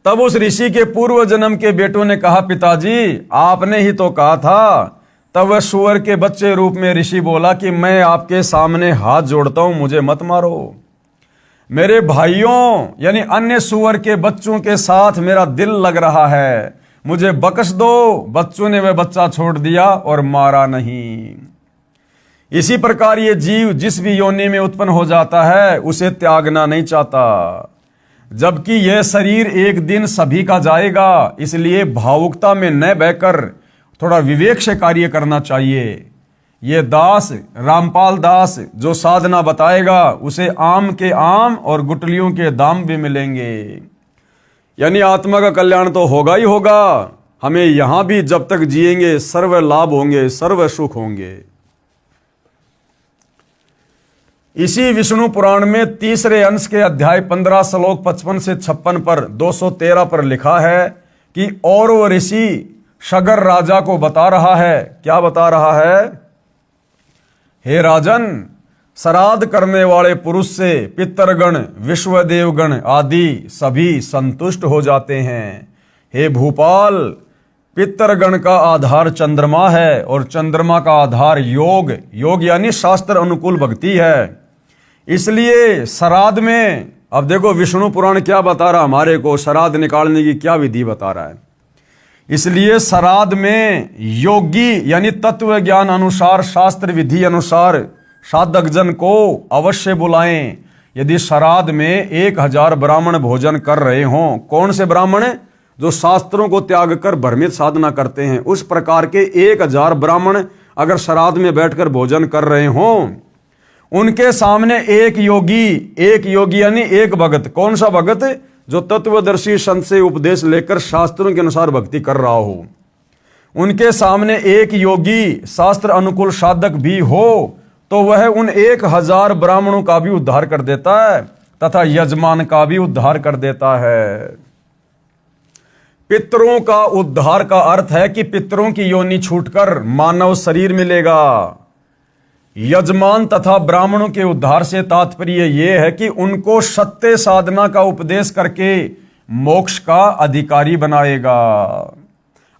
तब उस ऋषि के पूर्व जन्म के बेटों ने कहा, पिताजी आपने ही तो कहा था। तब वह सूअर के बच्चे रूप में ऋषि बोला कि मैं आपके सामने हाथ जोड़ता हूं, मुझे मत मारो। मेरे भाइयों यानी अन्य सूअर के बच्चों के साथ मेरा दिल लग रहा है, मुझे बख्श दो। बच्चों ने वह बच्चा छोड़ दिया और मारा नहीं। इसी प्रकार ये जीव जिस भी योनि में उत्पन्न हो जाता है उसे त्यागना नहीं चाहता, जबकि यह शरीर एक दिन सभी का जाएगा। इसलिए भावुकता में न बहकर थोड़ा विवेक से कार्य करना चाहिए। ये दास रामपाल दास जो साधना बताएगा उसे आम के आम और गुटलियों के दाम भी मिलेंगे। यानी आत्मा का कल्याण तो होगा ही होगा। हमें यहां भी जब तक जिएंगे सर्व लाभ होंगे, सर्व सुख होंगे। इसी विष्णु पुराण में तीसरे अंश के अध्याय 15 श्लोक 55 से 56 पर 213 पर लिखा है कि और वो ऋषि शगर राजा को बता रहा है। क्या बता रहा है? हे राजन, श्राद्ध करने वाले पुरुष से पितरगण विश्वदेवगण आदि सभी संतुष्ट हो जाते हैं। हे भूपाल, पितरगण का आधार चंद्रमा है और चंद्रमा का आधार योग, योग यानी शास्त्र अनुकूल भक्ति है। इसलिए श्राद्ध में, अब देखो विष्णु पुराण क्या बता रहा हमारे को, श्राद्ध निकालने की क्या विधि बता रहा है। इसलिए श्राद्ध में योगी यानी तत्व ज्ञान अनुसार शास्त्र विधि अनुसार साधक जन को अवश्य बुलाएं। यदि श्राद्ध में 1000 ब्राह्मण भोजन कर रहे हों, कौन से ब्राह्मण? जो शास्त्रों को त्याग कर भ्रमित साधना करते हैं, उस प्रकार के 1000 ब्राह्मण अगर श्राद्ध में बैठकर भोजन कर रहे हों, उनके सामने एक योगी यानी एक भगत। कौन सा भगत? जो तत्वदर्शी संत से उपदेश लेकर शास्त्रों के अनुसार भक्ति कर रहा हो। उनके सामने एक योगी शास्त्र अनुकूल साधक भी हो तो वह उन 1000 ब्राह्मणों का भी उद्धार कर देता है तथा यजमान का भी उद्धार कर देता है। पितरों का उद्धार का अर्थ है कि पितरों की योनि छूटकर मानव शरीर मिलेगा। यजमान तथा ब्राह्मणों के उद्धार से तात्पर्य यह है कि उनको सत्य साधना का उपदेश करके मोक्ष का अधिकारी बनाएगा।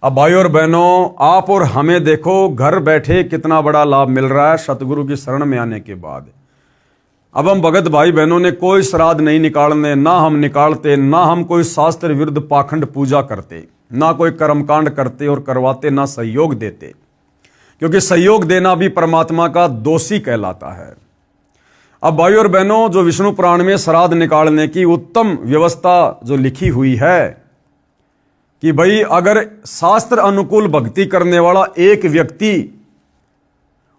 अब भाई और बहनों, आप और हमें देखो घर बैठे कितना बड़ा लाभ मिल रहा है सतगुरु की शरण में आने के बाद। अब हम भगत भाई बहनों ने कोई श्राद्ध नहीं निकालने, ना हम निकालते, ना हम कोई शास्त्र विरुद्ध पाखंड पूजा करते, ना कोई कर्मकांड करते और करवाते, ना सहयोग देते, क्योंकि सहयोग देना भी परमात्मा का दोषी कहलाता है। अब भाई और बहनों, जो विष्णु पुराण में श्राद्ध निकालने की उत्तम व्यवस्था जो लिखी हुई है कि भाई अगर शास्त्र अनुकूल भक्ति करने वाला एक व्यक्ति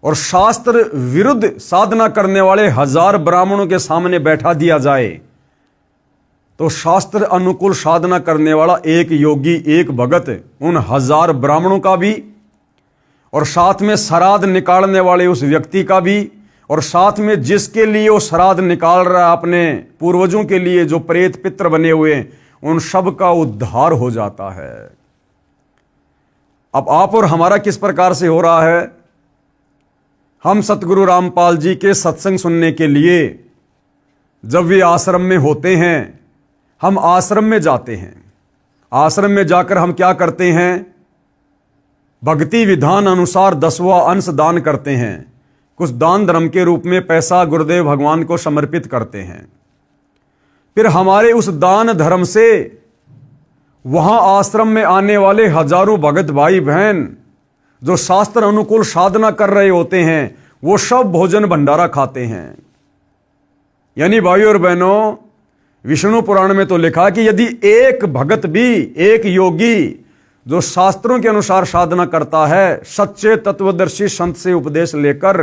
और शास्त्र विरुद्ध साधना करने वाले 1000 ब्राह्मणों के सामने बैठा दिया जाए तो शास्त्र अनुकूल साधना करने वाला एक योगी, एक भगत, उन 1000 ब्राह्मणों का भी, और साथ में श्राद्ध निकालने वाले उस व्यक्ति का भी, और साथ में जिसके लिए वो श्राद्ध निकाल रहा है अपने पूर्वजों के लिए, जो प्रेत पित्र बने हुए, उन सब का उद्धार हो जाता है। अब आप और हमारा किस प्रकार से हो रहा है? हम सतगुरु रामपाल जी के सत्संग सुनने के लिए जब वे आश्रम में होते हैं, हम आश्रम में जाते हैं। आश्रम में जाकर हम क्या करते हैं? भक्ति विधान अनुसार 10वां अंश दान करते हैं। कुछ दान धर्म के रूप में पैसा गुरुदेव भगवान को समर्पित करते हैं। फिर हमारे उस दान धर्म से वहां आश्रम में आने वाले हजारों भगत भाई बहन जो शास्त्र अनुकूल साधना कर रहे होते हैं, वो सब भोजन भंडारा खाते हैं। यानी भाइयों और बहनों, विष्णु पुराण में तो लिखा कि यदि एक भगत भी, एक योगी जो शास्त्रों के अनुसार साधना करता है, सच्चे तत्वदर्शी संत से उपदेश लेकर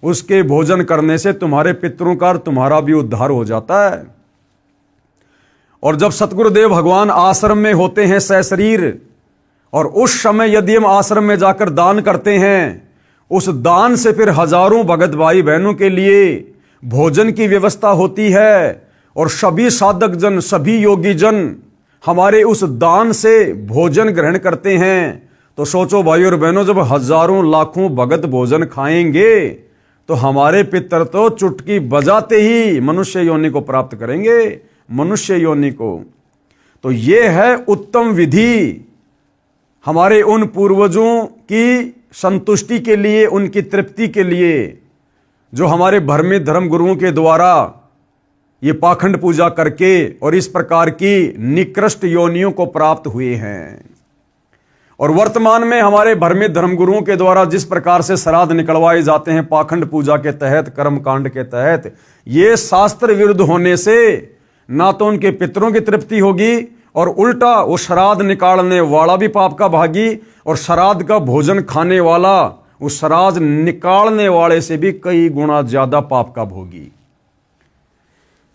उसके भोजन करने से तुम्हारे पितरों का और तुम्हारा भी उद्धार हो जाता है। और जब सतगुरुदेव भगवान आश्रम में होते हैं सशरीर, और उस समय यदि हम आश्रम में जाकर दान करते हैं, उस दान से फिर हजारों भगत भाई बहनों के लिए भोजन की व्यवस्था होती है, और सभी साधक जन, सभी योगी जन हमारे उस दान से भोजन ग्रहण करते हैं। तो सोचो भाई और बहनों, जब हजारों लाखों भगत भोजन खाएंगे तो हमारे पितर तो चुटकी बजाते ही मनुष्य योनि को प्राप्त करेंगे, मनुष्य योनि को। तो ये है उत्तम विधि हमारे उन पूर्वजों की संतुष्टि के लिए, उनकी तृप्ति के लिए, जो हमारे भ्रमित धर्म गुरुओं के द्वारा ये पाखंड पूजा करके और इस प्रकार की निकृष्ट योनियों को प्राप्त हुए हैं। और वर्तमान में हमारे भ्रमित धर्मगुरुओं के द्वारा जिस प्रकार से श्राद्ध निकलवाए जाते हैं पाखंड पूजा के तहत, कर्म कांड के तहत, ये शास्त्र विरुद्ध होने से ना तो उनके पितरों की तृप्ति होगी, और उल्टा वो श्राद्ध निकालने वाला भी पाप का भागी, और श्राद्ध का भोजन खाने वाला उस श्राद्ध निकालने वाले से भी कई गुना ज्यादा पाप का भोगी।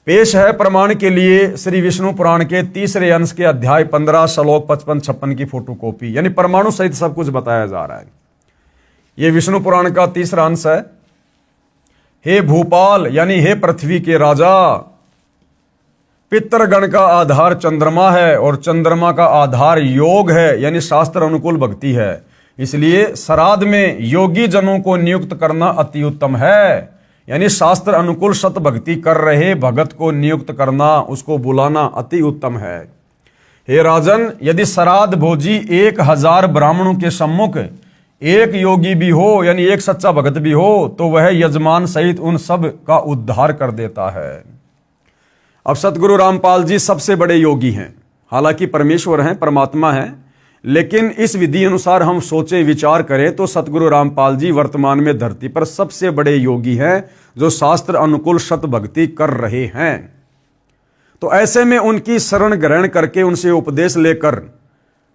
पेश है प्रमाण के लिए श्री विष्णु पुराण के 3रे अंश के अध्याय 15 श्लोक 55-56 की फोटोकॉपी, यानी परमाणु सहित सब कुछ बताया जा रहा है। यह विष्णु पुराण का 3रा अंश है। हे भूपाल, यानी हे पृथ्वी के राजा, पितरगण का आधार चंद्रमा है, और चंद्रमा का आधार योग है, यानी शास्त्र अनुकूल भक्ति है। इसलिए श्राद्ध में योगी जनों को नियुक्त करना अति उत्तम है, यानी शास्त्र अनुकूल सत भक्ति कर रहे भगत को नियुक्त करना, उसको बुलाना अति उत्तम है। हे राजन, यदि श्राद्ध भोजी 1000 ब्राह्मणों के सम्मुख एक योगी भी हो, यानी एक सच्चा भगत भी हो, तो वह यजमान सहित उन सब का उद्धार कर देता है। अब सतगुरु रामपाल जी सबसे बड़े योगी हैं, हालांकि परमेश्वर हैं, परमात्मा हैं, लेकिन इस विधि अनुसार हम सोचे विचार करें तो सतगुरु रामपाल जी वर्तमान में धरती पर सबसे बड़े योगी हैं जो शास्त्र अनुकूल सत भक्ति कर रहे हैं। तो ऐसे में उनकी शरण ग्रहण करके उनसे उपदेश लेकर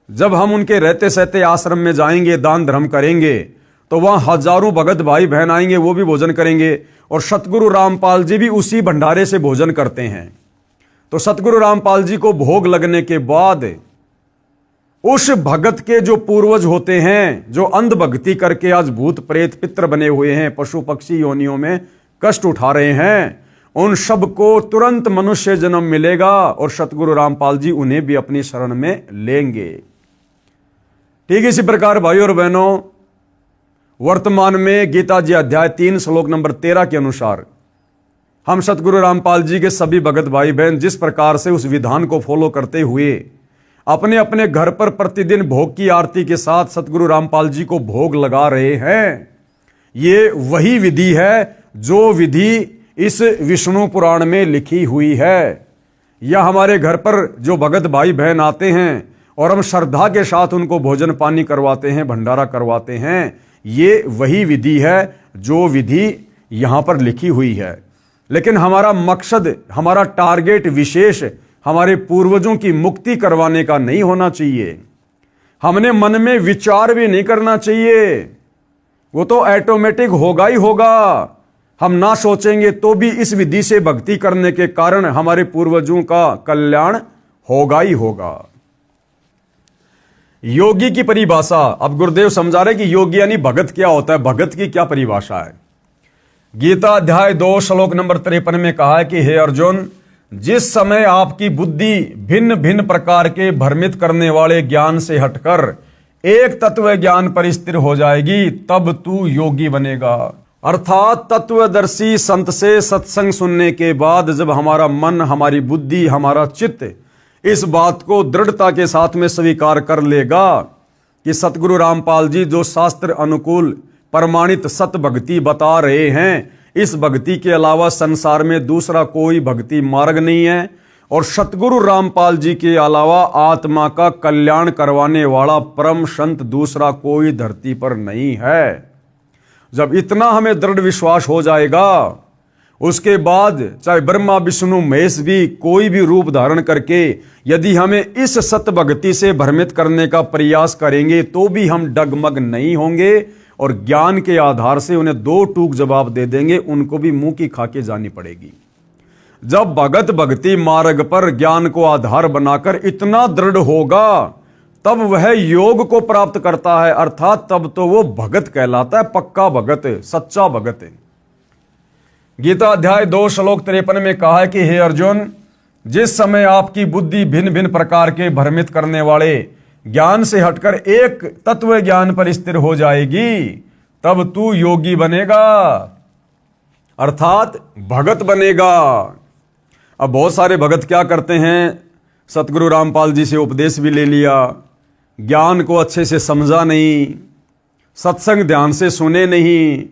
जब हम उनके रहते सहते आश्रम में जाएंगे, दान धर्म करेंगे, तो वहां हजारों भगत भाई बहन आएंगे, वो भी भोजन करेंगे, और सतगुरु रामपाल जी भी उसी भंडारे से भोजन करते हैं। तो सतगुरु रामपाल जी को भोग लगने के बाद उस भगत के जो पूर्वज होते हैं, जो अंध भक्ति करके आज भूत प्रेत पित्र बने हुए हैं, पशु पक्षी योनियों में कष्ट उठा रहे हैं, उन सब को तुरंत मनुष्य जन्म मिलेगा, और सतगुरु रामपाल जी उन्हें भी अपनी शरण में लेंगे। ठीक इसी प्रकार भाइयों और बहनों, वर्तमान में गीता जी अध्याय 3 श्लोक नंबर 13 के अनुसार हम सतगुरु रामपाल जी के सभी भगत भाई बहन जिस प्रकार से उस विधान को फॉलो करते हुए अपने अपने घर पर प्रतिदिन भोग की आरती के साथ सतगुरु रामपाल जी को भोग लगा रहे हैं, ये वही विधि है जो विधि इस विष्णु पुराण में लिखी हुई है। या हमारे घर पर जो भगत भाई बहन आते हैं और हम श्रद्धा के साथ उनको भोजन पानी करवाते हैं, भंडारा करवाते हैं, ये वही विधि है जो विधि यहां पर लिखी हुई है। लेकिन हमारा मकसद, हमारा टारगेट विशेष हमारे पूर्वजों की मुक्ति करवाने का नहीं होना चाहिए। हमने मन में विचार भी नहीं करना चाहिए, वो तो ऑटोमेटिक होगा ही होगा। हम ना सोचेंगे तो भी इस विधि से भक्ति करने के कारण हमारे पूर्वजों का कल्याण होगा ही होगा। योगी की परिभाषा, अब गुरुदेव समझा रहे कि योगी यानी भगत क्या होता है, भगत की क्या परिभाषा है। गीता अध्याय 2 श्लोक नंबर 53 में कहा है कि हे अर्जुन, जिस समय आपकी बुद्धि भिन्न भिन्न प्रकार के भ्रमित करने वाले ज्ञान से हटकर एक तत्व ज्ञान पर स्थिर हो जाएगी, तब तू योगी बनेगा। अर्थात तत्वदर्शी संत से सत्संग सुनने के बाद जब हमारा मन, हमारी बुद्धि, हमारा चित्त इस बात को दृढ़ता के साथ में स्वीकार कर लेगा कि सतगुरु रामपाल जी जो शास्त्र अनुकूल प्रमाणित सत भक्ति बता रहे हैं, इस भक्ति के अलावा संसार में दूसरा कोई भक्ति मार्ग नहीं है, और सतगुरु रामपाल जी के अलावा आत्मा का कल्याण करवाने वाला परम संत दूसरा कोई धरती पर नहीं है। जब इतना हमें दृढ़ विश्वास हो जाएगा, उसके बाद चाहे ब्रह्मा विष्णु महेश भी कोई भी रूप धारण करके यदि हमें इस सत भक्ति से भ्रमित करने का प्रयास करेंगे तो भी हम डगमग नहीं होंगे, और ज्ञान के आधार से उन्हें दो टूक जवाब दे देंगे, उनको भी मुंह की खाके जानी पड़ेगी। जब भगत भक्ति मार्ग पर ज्ञान को आधार बनाकर इतना दृढ़ होगा, तब वह योग को प्राप्त करता है, अर्थात तब तो वो भगत कहलाता है, पक्का भगत, सच्चा भगत। गीता अध्याय 2 श्लोक 53 में कहा है कि हे अर्जुन, जिस समय आपकी बुद्धि भिन्न भिन्न प्रकार के भ्रमित करने वाले ज्ञान से हटकर एक तत्व ज्ञान पर स्थिर हो जाएगी, तब तू योगी बनेगा, अर्थात भगत बनेगा। अब बहुत सारे भगत क्या करते हैं, सतगुरु रामपाल जी से उपदेश भी ले लिया, ज्ञान को अच्छे से समझा नहीं, सत्संग ध्यान से सुने नहीं,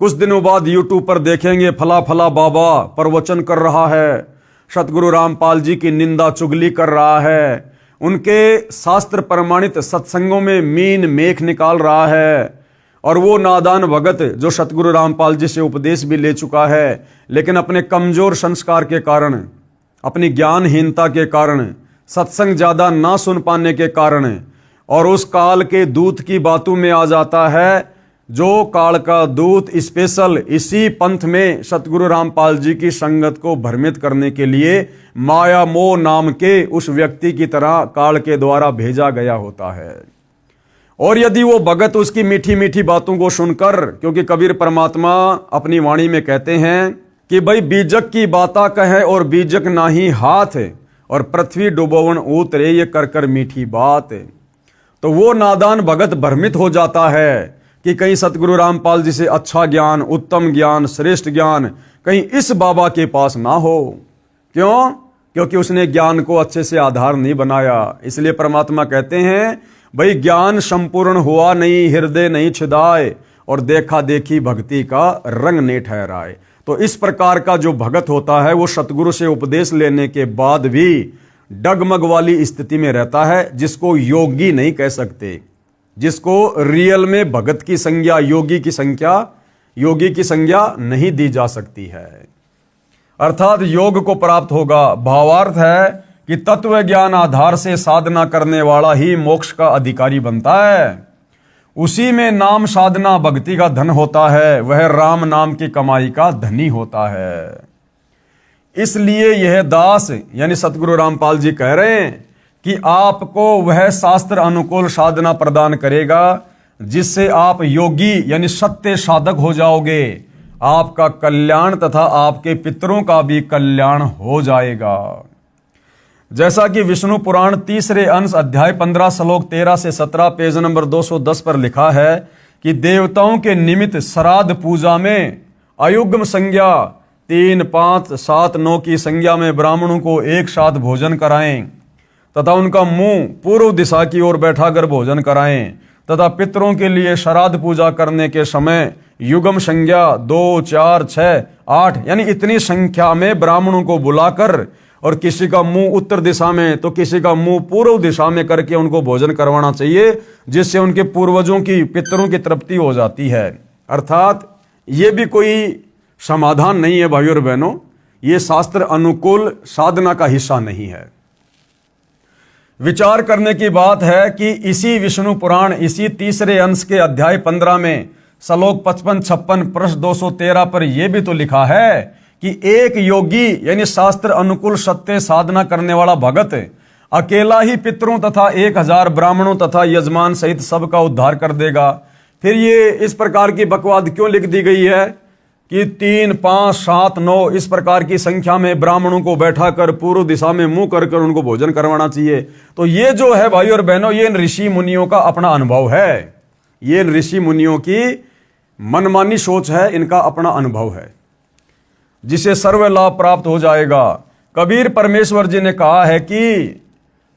कुछ दिनों बाद यूट्यूब पर देखेंगे फला फला बाबा प्रवचन कर रहा है, सतगुरु रामपाल जी की निंदा चुगली कर रहा है, उनके शास्त्र प्रमाणित सत्संगों में मीन मेख निकाल रहा है, और वो नादान भगत जो सतगुरु रामपाल जी से उपदेश भी ले चुका है, लेकिन अपने कमजोर संस्कार के कारण, अपनी ज्ञानहीनता के कारण, सत्संग ज्यादा ना सुन पाने के कारण, और उस काल के दूत की बातों में आ जाता है, जो काल का दूत स्पेशल इसी पंथ में सतगुरु रामपाल जी की संगत को भ्रमित करने के लिए माया मोह नाम के उस व्यक्ति की तरह काल के द्वारा भेजा गया होता है। और यदि वो भगत उसकी मीठी मीठी बातों को सुनकर, क्योंकि कबीर परमात्मा अपनी वाणी में कहते हैं कि भाई बीजक की बाता कहे और बीजक नाही हाथ, और पृथ्वी डुबोवन उतरे ये कर कर मीठी बात। तो वो नादान भगत भ्रमित हो जाता है कि कहीं सतगुरु रामपाल जी से अच्छा ज्ञान, उत्तम ज्ञान, श्रेष्ठ ज्ञान कहीं इस बाबा के पास ना हो। क्यों? क्योंकि उसने ज्ञान को अच्छे से आधार नहीं बनाया। इसलिए परमात्मा कहते हैं भाई ज्ञान संपूर्ण हुआ नहीं, हृदय नहीं छिदाए, और देखा देखी भक्ति का रंग नहीं ठहराए। तो इस प्रकार का जो भगत होता है वो सतगुरु से उपदेश लेने के बाद भी डगमग वाली स्थिति में रहता है, जिसको योगी नहीं कह सकते, जिसको रियल में भगत की संज्ञा, योगी की संज्ञा नहीं दी जा सकती है। अर्थात योग को प्राप्त होगा। भावार्थ है कि तत्व ज्ञान आधार से साधना करने वाला ही मोक्ष का अधिकारी बनता है। उसी में नाम साधना भक्ति का धन होता है, वह राम नाम की कमाई का धनी होता है। इसलिए यह दास यानी सतगुरु रामपाल जी कह रहे हैं कि आपको वह शास्त्र अनुकूल साधना प्रदान करेगा जिससे आप योगी यानी सत्य साधक हो जाओगे। आपका कल्याण तथा आपके पितरों का भी कल्याण हो जाएगा। जैसा कि विष्णु पुराण तीसरे अंश अध्याय 15 श्लोक 13 से 17 पेज नंबर 210 पर लिखा है कि देवताओं के निमित्त श्राद्ध पूजा में अयुग्म संज्ञा 3, 5, 7, 9 की संज्ञा में ब्राह्मणों को एक साथ भोजन कराएं तथा उनका मुंह पूर्व दिशा की ओर बैठाकर भोजन कराएं तथा पितरों के लिए श्राद्ध पूजा करने के समय युग्म संज्ञा 2, 4, 6, 8 यानी इतनी संख्या में ब्राह्मणों को बुलाकर और किसी का मुंह उत्तर दिशा में तो किसी का मुंह पूर्व दिशा में करके उनको भोजन करवाना चाहिए, जिससे उनके पूर्वजों की पितरों की तृप्ति हो जाती है। अर्थात ये भी कोई समाधान नहीं है भाइयों और बहनों, ये शास्त्र अनुकूल साधना का हिस्सा नहीं है। विचार करने की बात है कि इसी विष्णु पुराण इसी तीसरे अंश के अध्याय 15 में श्लोक 55-56 पृष्ठ 213 पर यह भी तो लिखा है कि एक योगी यानी शास्त्र अनुकूल सत्य साधना करने वाला भगत अकेला ही पितरों तथा 1000 ब्राह्मणों तथा यजमान सहित सबका उद्धार कर देगा। फिर ये इस प्रकार की बकवाद क्यों लिख दी गई है कि 3, 5, 7, 9 इस प्रकार की संख्या में ब्राह्मणों को बैठा कर पूर्व दिशा में मुंह कर उनको भोजन करवाना चाहिए। तो ये जो है भाई और बहनों, ये इन ऋषि मुनियों का अपना अनुभव है, ये इन ऋषि मुनियों की मनमानी सोच है, इनका अपना अनुभव है, जिसे सर्व लाभ प्राप्त हो जाएगा। कबीर परमेश्वर जी ने कहा है कि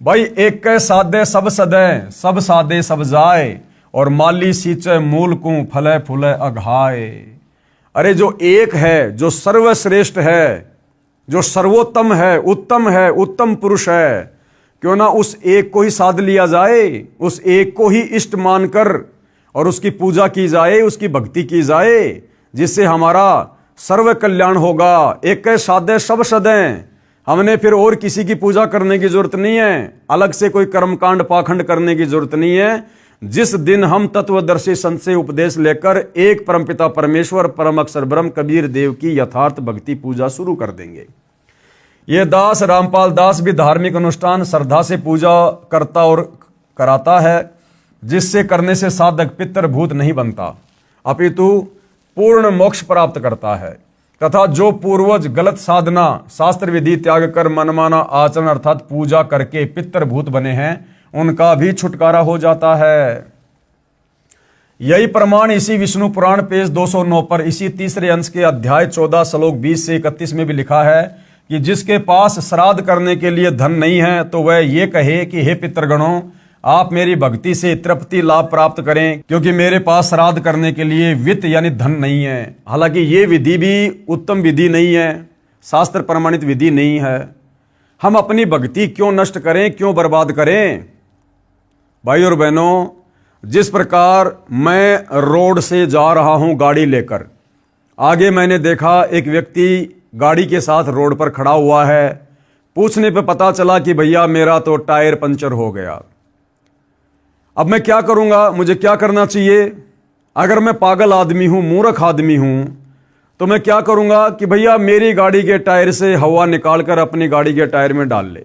भाई एक कै साधे सब सदै, सब साधे सब जाए, और माली सींचे मूल को फले फूले अघाए। अरे जो एक है, जो सर्वश्रेष्ठ है, जो सर्वोत्तम है, उत्तम पुरुष है, क्यों ना उस एक को ही साध लिया जाए, उस एक को ही इष्ट मानकर और उसकी पूजा की जाए, उसकी भक्ति की जाए, जिससे हमारा सर्व कल्याण होगा। एक कै साधे सब सदै, हमने फिर और किसी की पूजा करने की जरूरत नहीं है, अलग से कोई कर्मकांड पाखंड करने की जरूरत नहीं है। जिस दिन हम तत्वदर्शी संत से उपदेश लेकर एक परमपिता परमेश्वर परम अक्षर ब्रह्म कबीर देव की यथार्थ भक्ति पूजा शुरू कर देंगे। ये दास रामपाल दास भी धार्मिक अनुष्ठान श्रद्धा से पूजा करता और कराता है, जिससे करने से साधक पितर भूत नहीं बनता, अपितु पूर्ण मोक्ष प्राप्त करता है। तथा जो पूर्वज गलत साधना शास्त्र विधि त्याग कर मनमाना आचरण अर्थात पूजा करके पितर भूत बने हैं, उनका भी छुटकारा हो जाता है। यही प्रमाण इसी विष्णु पुराण पेज 209 पर इसी तीसरे अंश के अध्याय 14 श्लोक 20 से 31 में भी लिखा है कि जिसके पास श्राद्ध करने के लिए धन नहीं है तो वह ये कहे कि हे पितृगणों, आप मेरी भक्ति से तृप्ति लाभ प्राप्त करें, क्योंकि मेरे पास श्राद्ध करने के लिए वित्त यानी धन नहीं है। हालांकि ये विधि भी उत्तम विधि नहीं है, शास्त्र प्रमाणित विधि नहीं है। हम अपनी भक्ति क्यों नष्ट करें, क्यों बर्बाद करें? भाई और बहनों, जिस प्रकार मैं रोड से जा रहा हूं गाड़ी लेकर, आगे मैंने देखा एक व्यक्ति गाड़ी के साथ रोड पर खड़ा हुआ है। पूछने पे पता चला कि भैया मेरा तो टायर पंचर हो गया। अब मैं क्या करूंगा, मुझे क्या करना चाहिए? अगर मैं पागल आदमी हूं, मूर्ख आदमी हूं, तो मैं क्या करूंगा कि भैया मेरी गाड़ी के टायर से हवा निकालकर अपनी गाड़ी के टायर में डाल ले।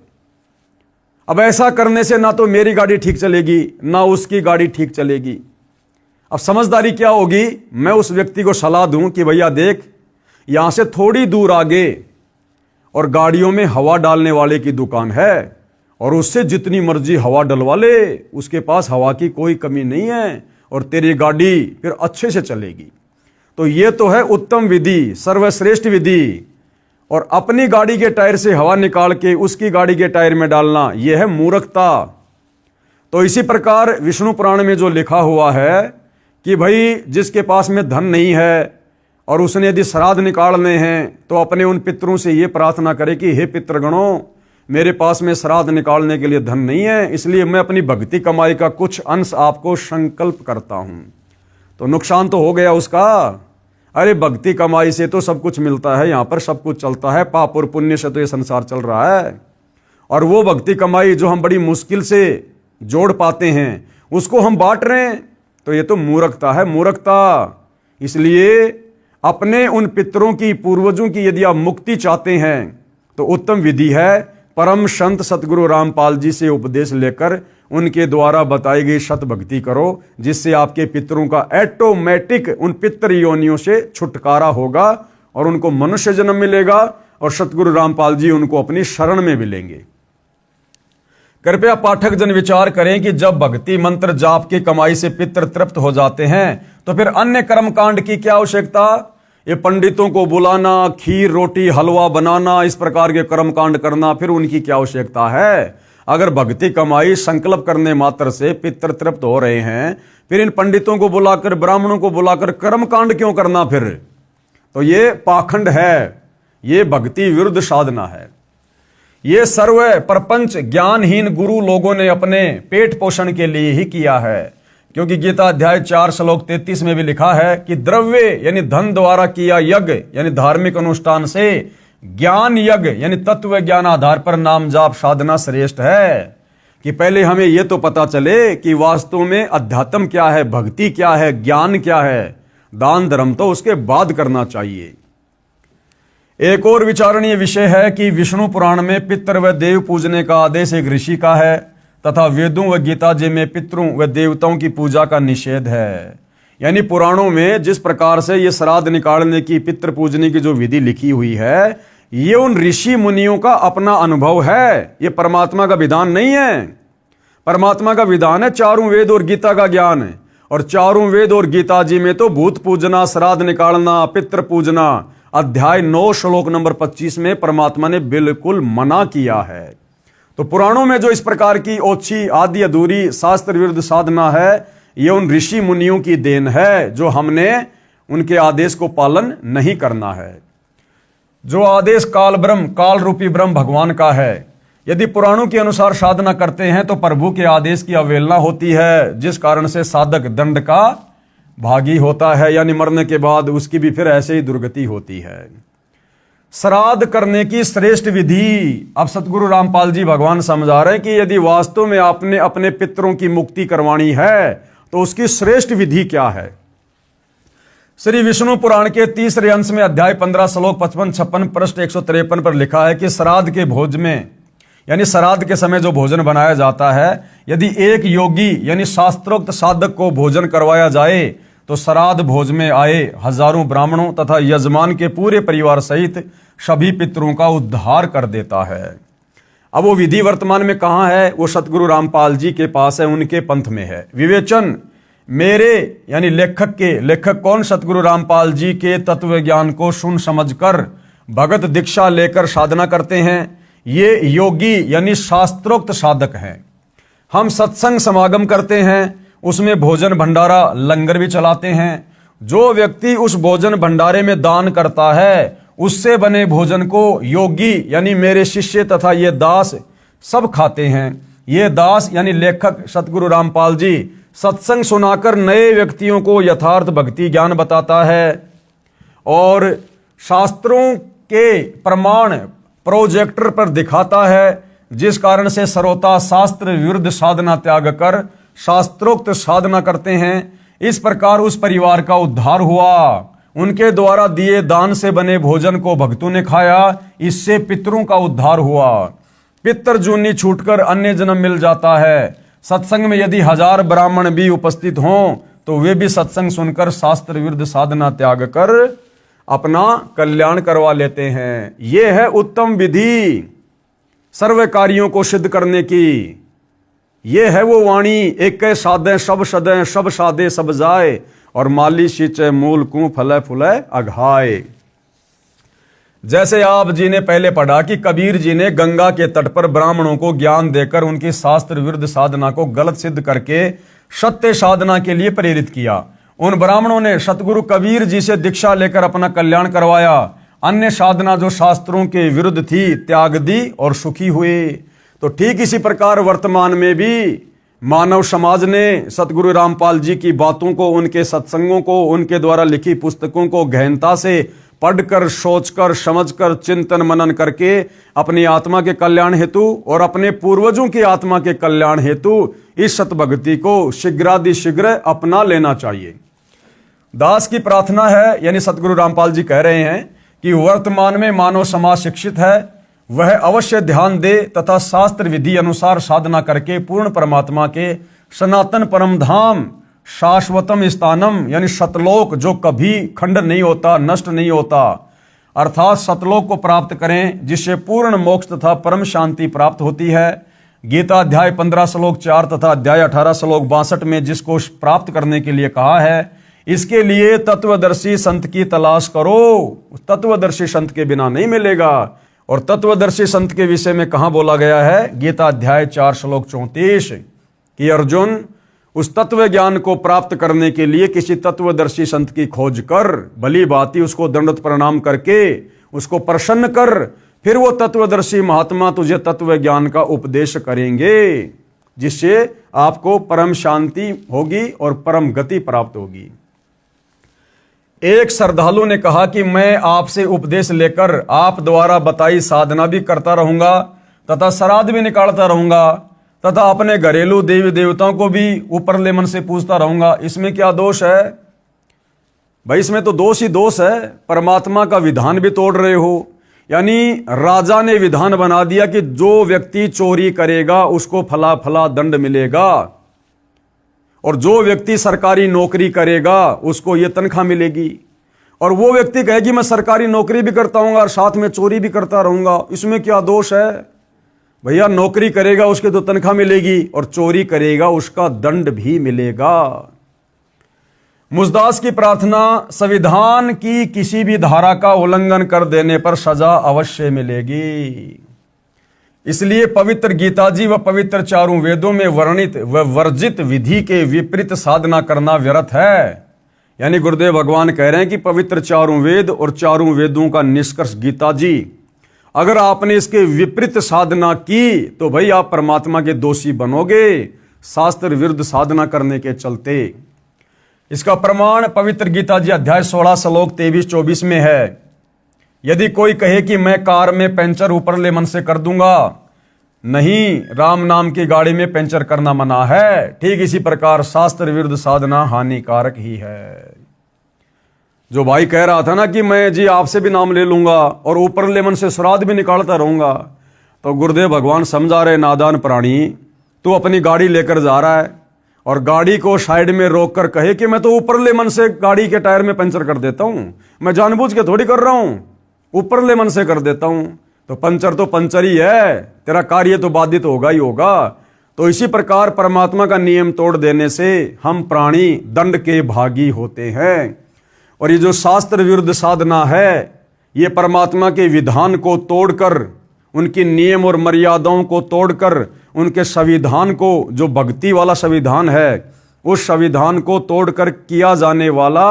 अब ऐसा करने से ना तो मेरी गाड़ी ठीक चलेगी, ना उसकी गाड़ी ठीक चलेगी। अब समझदारी क्या होगी? मैं उस व्यक्ति को सलाह दूं कि भैया देख, यहां से थोड़ी दूर आगे और गाड़ियों में हवा डालने वाले की दुकान है, और उससे जितनी मर्जी हवा डलवा ले, उसके पास हवा की कोई कमी नहीं है, और तेरी गाड़ी फिर अच्छे से चलेगी। तो ये तो है उत्तम विधि, सर्वश्रेष्ठ विधि। और अपनी गाड़ी के टायर से हवा निकाल के उसकी गाड़ी के टायर में डालना, यह है मूर्खता। तो इसी प्रकार विष्णु पुराण में जो लिखा हुआ है कि भाई जिसके पास में धन नहीं है और उसने यदि श्राद्ध निकालने हैं, तो अपने उन पितरों से ये प्रार्थना करे कि हे पितृगणों, मेरे पास में श्राद्ध निकालने के लिए धन नहीं है, इसलिए मैं अपनी भक्ति कमाई का कुछ अंश आपको संकल्प करता हूं। तो नुकसान तो हो गया उसका। अरे भक्ति कमाई से तो सब कुछ मिलता है, यहां पर सब कुछ चलता है, पाप और पुण्य से तो ये संसार चल रहा है। और वो भक्ति कमाई जो हम बड़ी मुश्किल से जोड़ पाते हैं, उसको हम बांट रहे हैं, तो ये तो मूर्खता है, मूर्खता। इसलिए अपने उन पितरों की, पूर्वजों की यदि आप मुक्ति चाहते हैं, तो उत्तम विधि है परम संत सतगुरु रामपाल जी से उपदेश लेकर उनके द्वारा बताई गई सत भक्ति करो, जिससे आपके पितरों का ऑटोमेटिक उन पितृ योनियों से छुटकारा होगा और उनको मनुष्य जन्म मिलेगा, और सतगुरु रामपाल जी उनको अपनी शरण में मिलेंगे। कृपया पाठक जन विचार करें कि जब भक्ति मंत्र जाप की कमाई से पितृ तृप्त हो जाते हैं, तो फिर अन्य कर्मकांड की क्या आवश्यकता? ये पंडितों को बुलाना, खीर रोटी हलवा बनाना, इस प्रकार के कर्मकांड करना, फिर उनकी क्या आवश्यकता है? अगर भक्ति कमाई संकल्प करने मात्र से पितृ तृप्त हो रहे हैं, फिर इन पंडितों को बुलाकर, ब्राह्मणों को बुलाकर कर्मकांड क्यों करना फिर? तो ये पाखंड है, ये भक्ति विरुद्ध साधना है। ये सर्व प्रपंच ज्ञानहीन गुरु लोगों ने अपने पेट पोषण के लिए ही किया है, क्योंकि गीता अध्याय 4 श्लोक 33 में भी लिखा है कि द्रव्य यानी धन द्वारा किया यज्ञ यानी धार्मिक अनुष्ठान से ज्ञान यज्ञ यानी तत्व ज्ञान आधार पर नाम जाप साधना श्रेष्ठ है। कि पहले हमें यह तो पता चले कि वास्तव में अध्यात्म क्या है, भक्ति क्या है, ज्ञान क्या है, दान धर्म तो उसके बाद करना चाहिए। एक और विचारणीय विषय है कि विष्णु पुराण में पितर व देव पूजने का आदेश एक ऋषि का है तथा वेदों व गीता जी में पितरों व देवताओं की पूजा का निषेध है। यानी पुराणों में जिस प्रकार से ये श्राद्ध निकालने की, पितृ पूजने की जो विधि लिखी हुई है, ये उन ऋषि मुनियों का अपना अनुभव है, ये परमात्मा का विधान नहीं है। परमात्मा का विधान है चारों वेद और गीता का ज्ञान है, और चारों वेद और गीता जी में तो भूत पूजना, श्राद्ध निकालना, पितृ पूजना अध्याय 9 श्लोक नंबर 25 में परमात्मा ने बिल्कुल मना किया है। तो पुराणों में जो इस प्रकार की ओछी, आदि अधूरी, शास्त्र विरुद्ध साधना है, ये उन ऋषि मुनियों की देन है, जो हमने उनके आदेश को पालन नहीं करना है। जो आदेश काल ब्रह्म, काल रूपी ब्रह्म भगवान का है, यदि पुराणों के अनुसार साधना करते हैं तो प्रभु के आदेश की अवहेलना होती है, जिस कारण से साधक दंड का भागी होता है, यानी मरने के बाद उसकी भी फिर ऐसे ही दुर्गति होती है। श्राद्ध करने की श्रेष्ठ विधि अब सतगुरु रामपाल जी भगवान समझा रहे हैं कि यदि वास्तव में आपने अपने पितरों की मुक्ति करवानी है तो उसकी श्रेष्ठ विधि क्या है। श्री विष्णु पुराण के 3रे अंश में अध्याय 15 श्लोक 55-56 पृष्ठ 153 पर लिखा है कि श्राद्ध के भोज में, यानी श्राद्ध के समय जो भोजन बनाया जाता है, यदि एक योगी यानी शास्त्रोक्त साधक को भोजन करवाया जाए तो श्राद्ध भोज में आए हजारों ब्राह्मणों तथा यजमान के पूरे परिवार सहित सभी पितरों का उद्धार कर देता है। अब वो विधि वर्तमान में कहाँ है? वो सतगुरु रामपाल जी के पास है, उनके पंथ में है। विवेचन मेरे यानी लेखक कौन? सतगुरु रामपाल जी के तत्व ज्ञान को सुन समझकर भगत दीक्षा लेकर साधना करते हैं। ये योगी यानी शास्त्रोक्त साधक हैं। हम सत्संग समागम करते हैं, उसमें भोजन भंडारा लंगर भी चलाते हैं। जो व्यक्ति उस भोजन भंडारे में दान करता है, उससे बने भोजन को योगी यानी मेरे शिष्य तथा ये दास सब खाते हैं। ये दास यानी लेखक सतगुरु रामपाल जी सत्संग सुनाकर नए व्यक्तियों को यथार्थ भक्ति ज्ञान बताता है और शास्त्रों के प्रमाण प्रोजेक्टर पर दिखाता है, जिस कारण से श्रोता शास्त्र विरुद्ध साधना त्याग कर शास्त्रोक्त साधना करते हैं। इस प्रकार उस परिवार का उद्धार हुआ। उनके द्वारा दिए दान से बने भोजन को भक्तों ने खाया, इससे पितरों का उद्धार हुआ। पितर जूनी छूटकर अन्य जन्म मिल जाता है। सत्संग में यदि 1000 ब्राह्मण भी उपस्थित हों तो वे भी सत्संग सुनकर शास्त्र विरुद्ध साधना त्याग कर अपना कल्याण करवा लेते हैं। ये है उत्तम विधि सर्व कार्यों को सिद्ध करने की। ये है वो वाणी, एक साधे सब सदे, सब साधे सब जाए, और माली सींचे मूल कू फले फुले अघाए। जैसे आप जी ने पहले पढ़ा कि कबीर जी ने गंगा के तट पर ब्राह्मणों को ज्ञान देकर उनकी शास्त्र विरुद्ध साधना को गलत सिद्ध करके सत्य साधना के लिए प्रेरित किया। उन ब्राह्मणों ने सतगुरु कबीर जी से दीक्षा लेकर अपना कल्याण करवाया। अन्य साधना जो शास्त्रों के विरुद्ध थी त्याग दी और सुखी हुए। तो ठीक इसी प्रकार वर्तमान में भी मानव समाज ने सतगुरु रामपाल जी की बातों को, उनके सत्संगों को, उनके द्वारा लिखी पुस्तकों को गहनता से पढ़कर, सोचकर, समझकर, चिंतन मनन करके अपनी आत्मा के कल्याण हेतु और अपने पूर्वजों की आत्मा के कल्याण हेतु इस सतभक्ति को शीघ्रातिशीघ्र अपना लेना चाहिए। दास की प्रार्थना है, यानी सतगुरु रामपाल जी कह रहे हैं कि वर्तमान में मानव समाज शिक्षित है, वह अवश्य ध्यान दे तथा शास्त्र विधि अनुसार साधना करके पूर्ण परमात्मा के सनातन परम धाम शाश्वतम स्थानम यानी सतलोक, जो कभी खंड नहीं होता, नष्ट नहीं होता, अर्थात सतलोक को प्राप्त करें, जिससे पूर्ण मोक्ष तथा परम शांति प्राप्त होती है। गीता अध्याय 15 श्लोक 4 तथा अध्याय 18 श्लोक 62 में जिसको प्राप्त करने के लिए कहा है, इसके लिए तत्वदर्शी संत की तलाश करो। तत्वदर्शी संत के बिना नहीं मिलेगा। और तत्वदर्शी संत के विषय में कहां बोला गया है? गीता अध्याय 4 श्लोक 34 कि अर्जुन उस तत्व ज्ञान को प्राप्त करने के लिए किसी तत्वदर्शी संत की खोज कर, भली भांति उसको दंडवत प्रणाम करके उसको प्रसन्न कर, फिर वो तत्वदर्शी महात्मा तुझे तत्व ज्ञान का उपदेश करेंगे, जिससे आपको परम शांति होगी और परम गति प्राप्त होगी। एक श्रद्धालु ने कहा कि मैं आपसे उपदेश लेकर आप द्वारा बताई साधना भी करता रहूंगा तथा श्राद्ध भी निकालता रहूंगा तथा अपने घरेलू देवी देवताओं को भी ऊपरले मन से पूजता रहूंगा, इसमें क्या दोष है? भाई इसमें तो दोष ही दोष है, परमात्मा का विधान भी तोड़ रहे हो। यानी राजा ने विधान बना दिया कि जो व्यक्ति चोरी करेगा उसको फला फला दंड मिलेगा, और जो व्यक्ति सरकारी नौकरी करेगा उसको ये तनख्वाह मिलेगी। और वो व्यक्ति कहे कि मैं सरकारी नौकरी भी करता हूँ और साथ में चोरी भी करता रहूंगा, इसमें क्या दोष है? भैया नौकरी करेगा उसके तो तनख्वाह मिलेगी, और चोरी करेगा उसका दंड भी मिलेगा। मुजदास की प्रार्थना, संविधान की किसी भी धारा का उल्लंघन कर देने पर सजा अवश्य मिलेगी। इसलिए पवित्र गीता जी व पवित्र चारों वेदों में वर्णित व वर्जित विधि के विपरीत साधना करना व्यर्थ है। यानी गुरुदेव भगवान कह रहे हैं कि पवित्र चारों वेद और चारों वेदों का निष्कर्ष गीता जी, अगर आपने इसके विपरीत साधना की तो भाई आप परमात्मा के दोषी बनोगे, शास्त्र विरुद्ध साधना करने के चलते। इसका प्रमाण पवित्र गीता जी अध्याय 16 श्लोक 23-24 में है। यदि कोई कहे कि मैं कार में पंचर ऊपरले मन से कर दूंगा, नहीं, राम नाम की गाड़ी में पंचर करना मना है। ठीक इसी प्रकार शास्त्र विरुद्ध साधना हानिकारक ही है। जो भाई कह रहा था ना कि मैं जी आपसे भी नाम ले लूंगा और ऊपरले मन से श्राद्ध भी निकालता रहूंगा, तो गुरुदेव भगवान समझा रहे, नादान प्राणी, तू अपनी गाड़ी लेकर जा रहा है और गाड़ी को साइड में रोक कर कहे कि मैं तो ऊपरले मन से गाड़ी के टायर में पंचर कर देता हूं, मैं जानबूझ के थोड़ी कर रहा हूं, ऊपरले मन से कर देता हूं, तो पंचर ही है, तेरा कार्य तो बाधित होगा ही होगा। तो इसी प्रकार परमात्मा का नियम तोड़ देने से हम प्राणी दंड के भागी होते हैं। और ये जो शास्त्र विरुद्ध साधना है, ये परमात्मा के विधान को तोड़कर, उनकी नियम और मर्यादाओं को तोड़कर, उनके संविधान को, जो भक्ति वाला संविधान है, उस संविधान को तोड़कर किया जाने वाला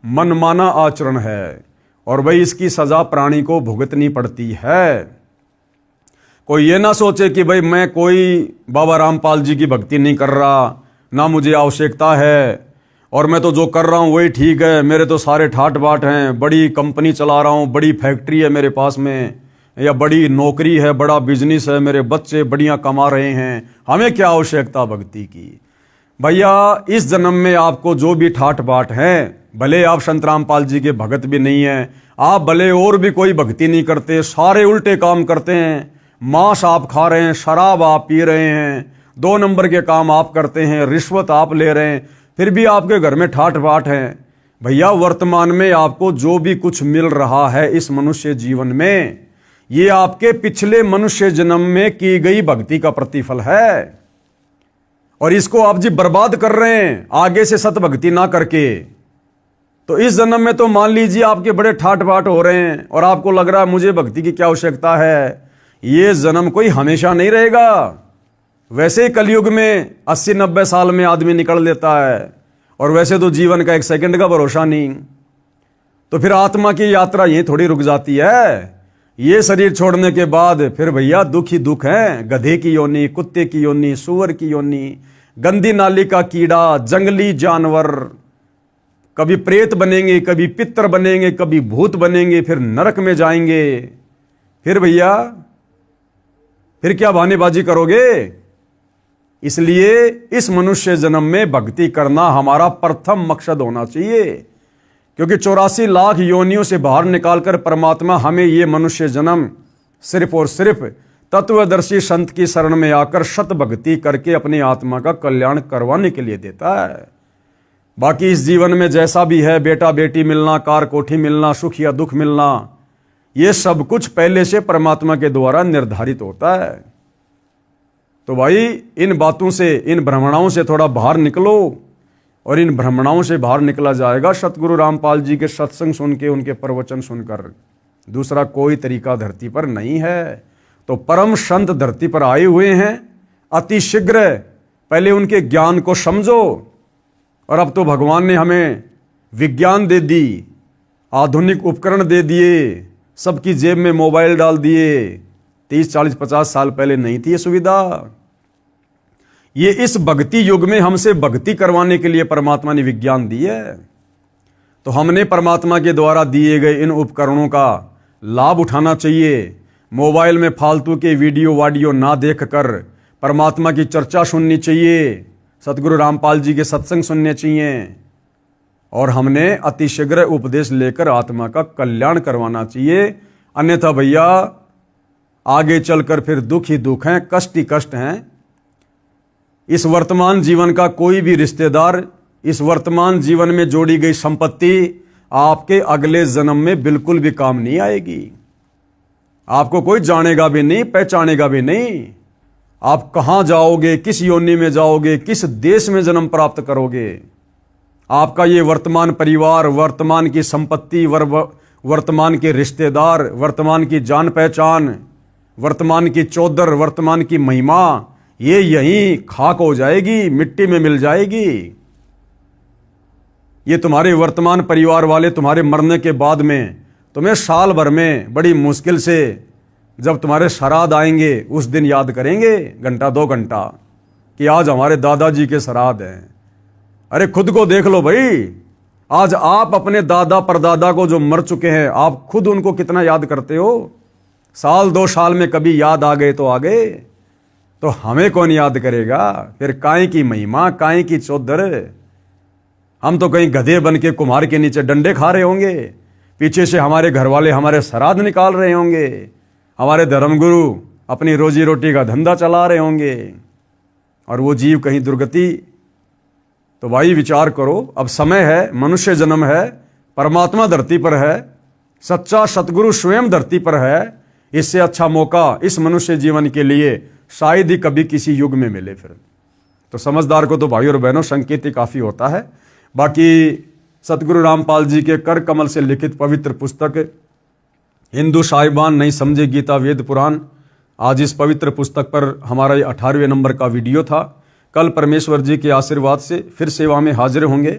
मनमाना आचरण है। और भाई इसकी सजा प्राणी को भुगतनी पड़ती है। कोई ये ना सोचे कि भाई मैं कोई बाबा रामपाल जी की भक्ति नहीं कर रहा, ना मुझे आवश्यकता है, और मैं तो जो कर रहा हूं वही ठीक है, मेरे तो सारे ठाट बाट हैं, बड़ी कंपनी चला रहा हूं, बड़ी फैक्ट्री है मेरे पास में, या बड़ी नौकरी है, बड़ा बिजनेस है, मेरे बच्चे बढ़िया कमा रहे हैं, हमें क्या आवश्यकता भक्ति की? भैया इस जन्म में आपको जो भी ठाट बाट हैं, भले आप संत रामपाल जी के भगत भी नहीं हैं, आप भले और भी कोई भक्ति नहीं करते, सारे उल्टे काम करते हैं, मांस आप खा रहे हैं, शराब आप पी रहे हैं, 2 नंबर के काम आप करते हैं, रिश्वत आप ले रहे हैं, फिर भी आपके घर में ठाट बाट हैं। भैया वर्तमान में आपको जो भी कुछ मिल रहा है इस मनुष्य जीवन में, ये आपके पिछले मनुष्य जन्म में की गई भक्ति का प्रतिफल है, और इसको आप जी बर्बाद कर रहे हैं आगे से सत भक्ति ना करके। तो इस जन्म में तो मान लीजिए आपके बड़े ठाट बाट हो रहे हैं और आपको लग रहा है मुझे भक्ति की क्या आवश्यकता है। ये जन्म कोई हमेशा नहीं रहेगा। वैसे ही कलयुग में 80-90 साल में आदमी निकल लेता है, और वैसे तो जीवन का 1 सेकंड का भरोसा नहीं। तो फिर आत्मा की यात्रा यहीं थोड़ी रुक जाती है। ये शरीर छोड़ने के बाद फिर भैया दुख ही दुख है। गधे की योनि, कुत्ते की योनि, सूअर की योनि, गंदी नाली का कीड़ा, जंगली जानवर, कभी प्रेत बनेंगे, कभी पितर बनेंगे, कभी भूत बनेंगे, फिर नरक में जाएंगे। फिर भैया फिर क्या बहानेबाजी करोगे? इसलिए इस मनुष्य जन्म में भक्ति करना हमारा प्रथम मकसद होना चाहिए, क्योंकि 84 लाख योनियों से बाहर निकालकर परमात्मा हमें ये मनुष्य जन्म सिर्फ और सिर्फ तत्वदर्शी संत की शरण में आकर सत भक्ति करके अपनी आत्मा का कल्याण करवाने के लिए देता है। बाकी इस जीवन में जैसा भी है, बेटा बेटी मिलना, कार कोठी मिलना, सुख या दुख मिलना, ये सब कुछ पहले से परमात्मा के द्वारा निर्धारित होता है। तो भाई इन बातों से, इन भ्रमणाओं से थोड़ा बाहर निकलो, और इन भ्रमणाओं से बाहर निकला जाएगा सतगुरु रामपाल जी के सत्संग सुन के, उनके प्रवचन सुनकर। दूसरा कोई तरीका धरती पर नहीं है। तो परम संत धरती पर आए हुए हैं, अति शीघ्र पहले उनके ज्ञान को समझो। और अब तो भगवान ने हमें विज्ञान दे दी, आधुनिक उपकरण दे दिए, सबकी जेब में मोबाइल डाल दिए। 30, 40, 50 साल पहले नहीं थी ये सुविधा। ये इस भक्ति युग में हमसे भक्ति करवाने के लिए परमात्मा ने विज्ञान दी है। तो हमने परमात्मा के द्वारा दिए गए इन उपकरणों का लाभ उठाना चाहिए। मोबाइल में फालतू के वीडियो वाडियो ना देखकर परमात्मा की चर्चा सुननी चाहिए, सतगुरु रामपाल जी के सत्संग सुनने चाहिए। और हमने अतिशीघ्र उपदेश लेकर आत्मा का कल्याण करवाना चाहिए। अन्यथा भैया आगे चलकर फिर दुख ही दुख हैं, कष्ट ही कष्ट हैं। इस वर्तमान जीवन का कोई भी रिश्तेदार, इस वर्तमान जीवन में जोड़ी गई संपत्ति आपके अगले जन्म में बिल्कुल भी काम नहीं आएगी। आपको कोई जानेगा भी नहीं, पहचानेगा भी नहीं। आप कहां जाओगे, किस योनि में जाओगे, किस देश में जन्म प्राप्त करोगे, आपका ये वर्तमान परिवार, वर्तमान की संपत्ति, वर्तमान के रिश्तेदार, वर्तमान की जान पहचान, वर्तमान की चौधर, वर्तमान की महिमा, ये यहीं खाक हो जाएगी, मिट्टी में मिल जाएगी। ये तुम्हारे वर्तमान परिवार वाले तुम्हारे मरने के बाद में तुम्हें साल भर में बड़ी मुश्किल से जब तुम्हारे श्राद्ध आएंगे उस दिन याद करेंगे, घंटा 2 घंटा, कि आज हमारे दादाजी के श्राद्ध हैं। अरे खुद को देख लो भाई, आज आप अपने दादा परदादा को जो मर चुके हैं, आप खुद उनको कितना याद करते हो। साल 2 साल में कभी याद आ गए तो आ गए, तो हमें कौन याद करेगा। फिर काहे की महिमा, काहे की चौधर। हम तो कहीं गधे बन के कुम्हार के नीचे डंडे खा रहे होंगे, पीछे से हमारे घर वाले हमारे श्राद्ध निकाल रहे होंगे, हमारे धर्मगुरु अपनी रोजी रोटी का धंधा चला रहे होंगे, और वो जीव कहीं दुर्गति। तो भाई विचार करो, अब समय है, मनुष्य जन्म है, परमात्मा धरती पर है, सच्चा सतगुरु स्वयं धरती पर है। इससे अच्छा मौका इस मनुष्य जीवन के लिए शायद ही कभी किसी युग में मिले। फिर तो समझदार को तो भाई और बहनों संकेत ही काफी होता है। बाकी सतगुरु रामपाल जी के कर कमल से लिखित पवित्र पुस्तक हिंदू साहिबान नहीं समझे गीता वेद पुराण, आज इस पवित्र पुस्तक पर हमारा ये 18वें नंबर का वीडियो था। कल परमेश्वर जी के आशीर्वाद से फिर सेवा में हाजिर होंगे।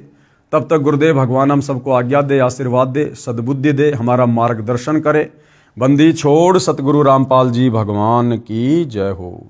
तब तक गुरुदेव भगवान हम सबको आज्ञा दे, आशीर्वाद दे, सद्बुद्धि दे, हमारा मार्गदर्शन करे। बंदी छोड़ सतगुरु रामपाल जी भगवान की जय हो।